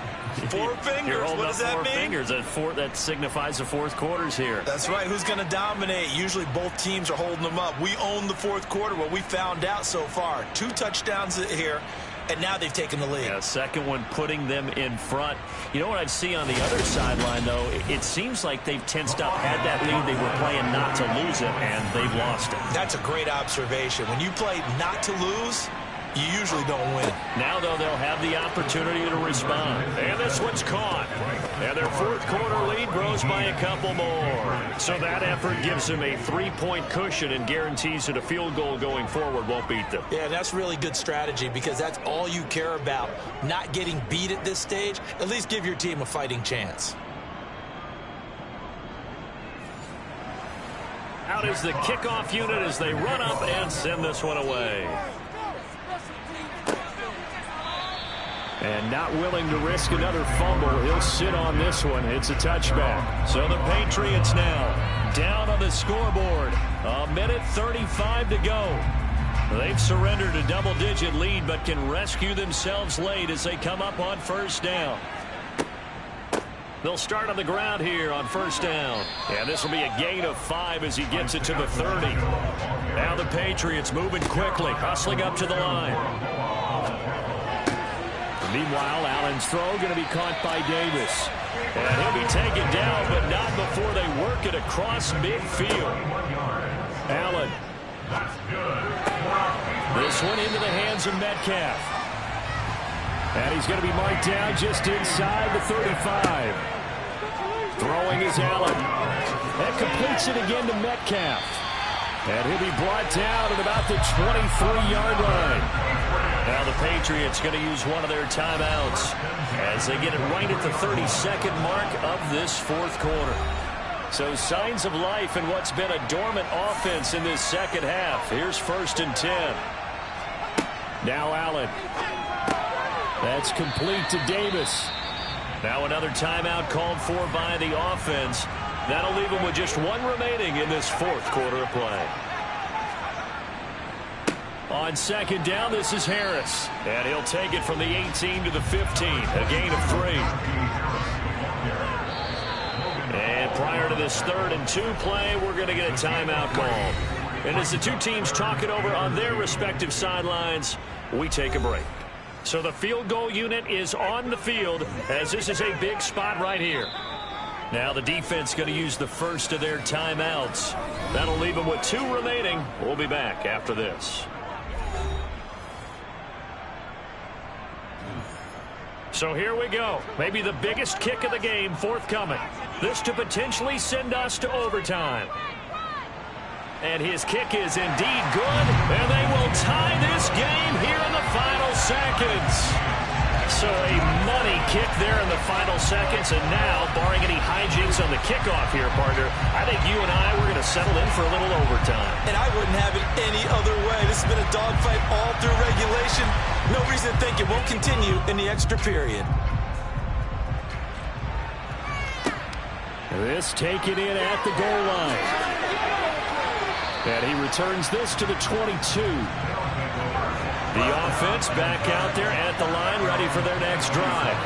4 fingers. What does that mean? 4 fingers. That signifies the fourth quarter's here. That's right. Who's going to dominate? Usually both teams are holding them up. We own the fourth quarter. What we found out so far. 2 touchdowns here, and now they've taken the lead. Yeah, second one putting them in front. You know what I'd see on the other sideline, though? It seems like they've tensed up, had that lead. They were playing not to lose it, and they've lost it. That's a great observation. When you play not to lose, you usually don't win. Now, though, they'll have the opportunity to respond. And this one's caught. And their fourth quarter lead grows by a couple more. So that effort gives them a 3-point cushion and guarantees that a field goal going forward won't beat them. Yeah, that's really good strategy because that's all you care about. Not getting beat at this stage. At least give your team a fighting chance. Out is the kickoff unit as they run up and send this one away. And not willing to risk another fumble. He'll sit on this one. It's a touchback. So the Patriots now down on the scoreboard. 1:35 to go. They've surrendered a double-digit lead but can rescue themselves late as they come up on first down. They'll start on the ground here on first down. And this will be a gain of 5 as he gets it to the 30. Now the Patriots moving quickly, hustling up to the line. Meanwhile, Allen's throw going to be caught by Davis. And he'll be taken down, but not before they work it across midfield. Allen. This one into the hands of Metcalf. And he's going to be marked down just inside the 35. Throwing is Allen. That completes it again to Metcalf. And he'll be brought down at about the 23-yard line. Now the Patriots going to use one of their timeouts as they get it right at the 32nd mark of this fourth quarter. So signs of life in what's been a dormant offense in this second half. Here's 1st and 10. Now Allen. That's complete to Davis. Now another timeout called for by the offense. That'll leave them with just one remaining in this fourth quarter of play. On second down, this is Harris. And he'll take it from the 18 to the 15. A gain of 3. And prior to this 3rd and 2 play, we're going to get a timeout called. And as the two teams talk it over on their respective sidelines, we take a break. So the field goal unit is on the field as this is a big spot right here. Now the defense going to use the first of their timeouts. That'll leave them with 2 remaining. We'll be back after this. So here we go. Maybe the biggest kick of the game forthcoming. This to potentially send us to overtime. And his kick is indeed good. And they will tie this game here in the final seconds. So a money kick there in the final seconds. And now, barring any hijinks on the kickoff here, partner, I think you and I, we're going to settle in for a little overtime. And I wouldn't have it any other way. This has been a dogfight all through regulation. No reason to think it won't continue in the extra period. This taken in at the goal line. And he returns this to the 22. The offense back out there at the line, ready for their next drive.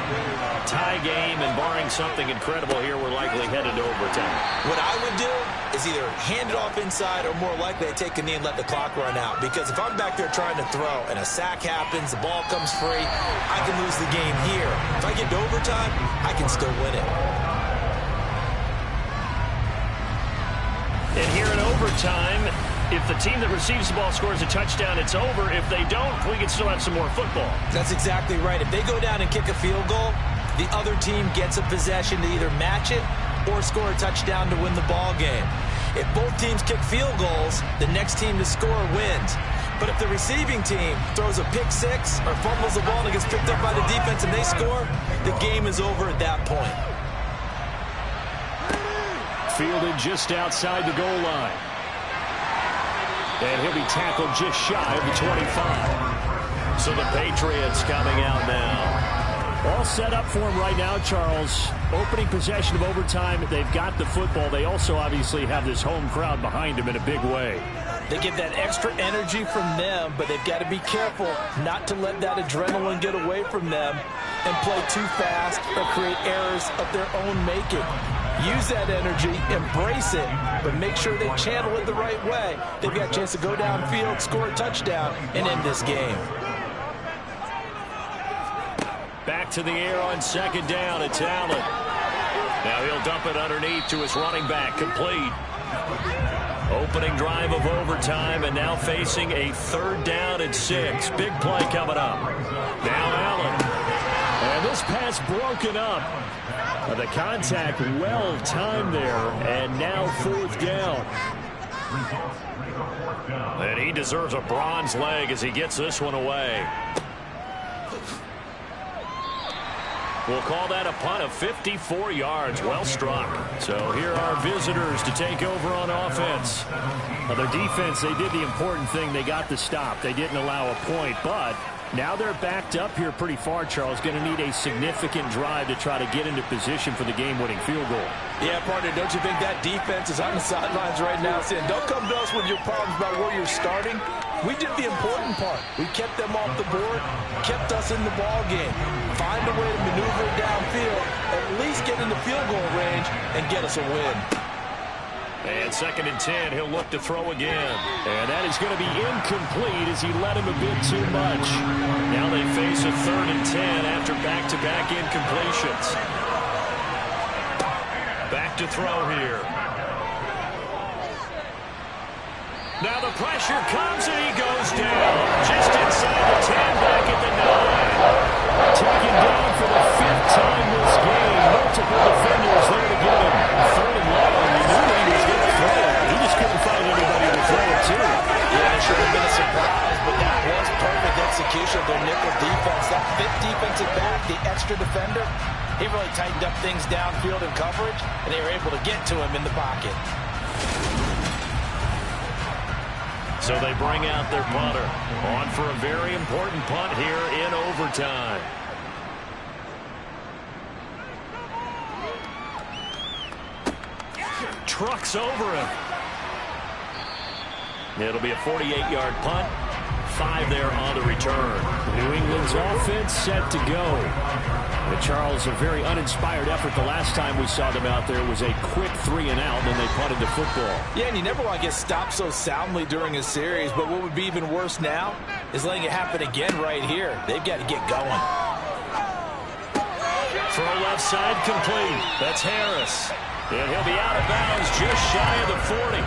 Tie game, and barring something incredible here, we're likely headed to overtime. What I would do is either hand it off inside or more likely I take a knee and let the clock run out. Because if I'm back there trying to throw and a sack happens, the ball comes free, I can lose the game here. If I get to overtime, I can still win it. And here in overtime, if the team that receives the ball scores a touchdown, it's over. If they don't, we can still have some more football. That's exactly right. If they go down and kick a field goal, the other team gets a possession to either match it or score a touchdown to win the ball game. If both teams kick field goals, the next team to score wins. But if the receiving team throws a pick six or fumbles the ball and it gets picked up by the defense and they score, the game is over at that point. Fielded just outside the goal line. And he'll be tackled just shy of the 25. So the Patriots coming out now. All set up for him right now, Charles. Opening possession of overtime. They've got the football. They also obviously have this home crowd behind them in a big way. They get that extra energy from them, but they've got to be careful not to let that adrenaline get away from them and play too fast or create errors of their own making. Use that energy, embrace it, but make sure they channel it the right way. They've got a chance to go downfield, score a touchdown, and end this game. Back to the air on second down. It's Allen. Now he'll dump it underneath to his running back. Complete. Opening drive of overtime, and now facing a 3rd down and 6. Big play coming up. Now Allen. And this pass broken up. The contact well timed there, and now 4th down. And he deserves a bronze leg as he gets this one away. We'll call that a punt of 54 yards. Well struck. So here are visitors to take over on offense. Now their defense, they did the important thing. They got the stop. They didn't allow a point, but now they're backed up here pretty far, Charles. Going to need a significant drive to try to get into position for the game-winning field goal. Yeah, partner, don't you think that defense is on the sidelines right now saying, don't come to us with your problems about where you're starting? We did the important part. We kept them off the board, kept us in the ball game. Find a way to maneuver downfield, at least get in the field goal range, and get us a win. And 2nd and 10, he'll look to throw again. And that is going to be incomplete as he led him a bit too much. Now they face a 3rd and 10 after back-to-back incompletions. Back to throw here. Now the pressure comes and he goes down. Just inside the 10, back at the 9. Taken down for the 5th time this game. Multiple defenders there to get him. 3rd and long. He knew he was going to throw it. He just couldn't find anybody to throw it to. Yeah, it should have been a surprise, but that was perfect execution of their nickel defense. That 5th defensive back, the extra defender, he really tightened up things downfield in coverage, and they were able to get to him in the pocket. So they bring out their punter. On for a very important punt here in overtime. Trucks over him. It'll be a 48-yard punt. 5 there on the return. New England's offense set to go. But Charles, a very uninspired effort the last time we saw them out there was a quick 3 and out, and then they punted the football. Yeah, and you never want to get stopped so soundly during a series, but what would be even worse now is letting it happen again right here. They've got to get going. Throw left side complete. That's Harris. And he'll be out of bounds just shy of the 40.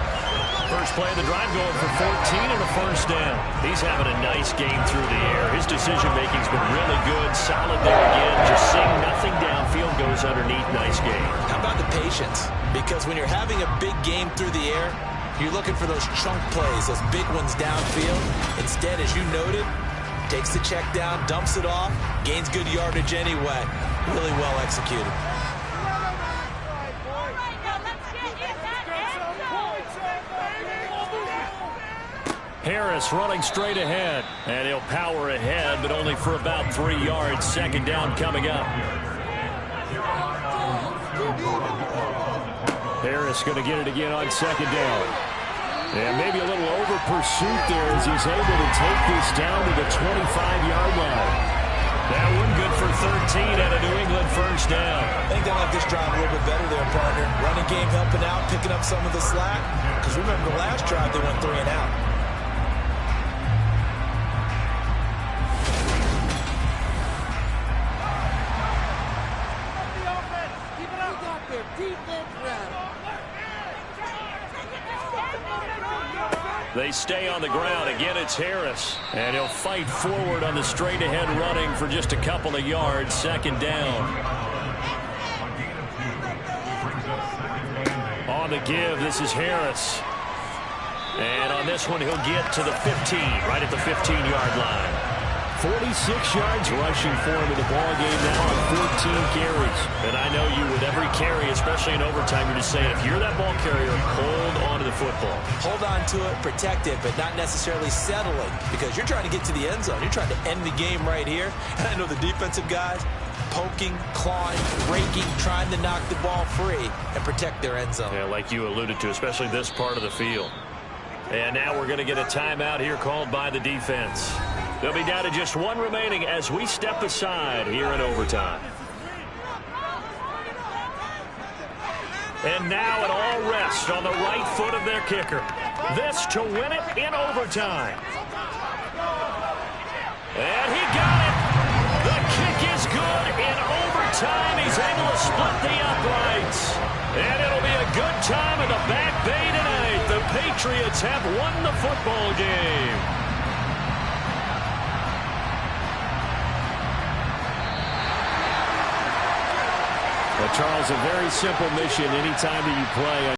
First play of the drive going for 14 and a 1st down. He's having a nice game through the air. His decision-making's been really good. Solid there again. Just seeing nothing downfield goes underneath. Nice game. How about the patience? Because when you're having a big game through the air, you're looking for those chunk plays, those big ones downfield. Instead, as you noted, takes the check down, dumps it off, gains good yardage anyway. Really well executed. Harris running straight ahead, and he'll power ahead, but only for about 3 yards. 2nd down coming up. Harris going to get it again on 2nd down. And maybe a little over pursuit there as he's able to take this down to the 25-yard line. That one good for 13 and a New England 1st down. I think they like this drive a little bit better there, partner. Running game helping out, picking up some of the slack. Because remember the last drive, they went 3 and out. They stay on the ground. Again, it's Harris. And he'll fight forward on the straight-ahead running for just a couple of yards. 2nd down. On the give, this is Harris. And on this one, he'll get to the 15, right at the 15-yard line. 46 yards rushing for him in the ball game now on 14 carries. And I know you, with every carry, especially in overtime, you're just saying, if you're that ball carrier, hold on to the football. Hold on to it, protect it, but not necessarily settling, because you're trying to get to the end zone. You're trying to end the game right here. And I know the defensive guys, poking, clawing, raking, trying to knock the ball free and protect their end zone. Yeah, like you alluded to, especially this part of the field. And now we're going to get a timeout here called by the defense. They'll be down to just one remaining as we step aside here in overtime. And now it all rests on the right foot of their kicker. This to win it in overtime. And he got it. The kick is good in overtime. He's able to split the uprights. And it'll be a good time in the Back Bay tonight. The Patriots have won the football game. Well, Charles, a very simple mission anytime that you play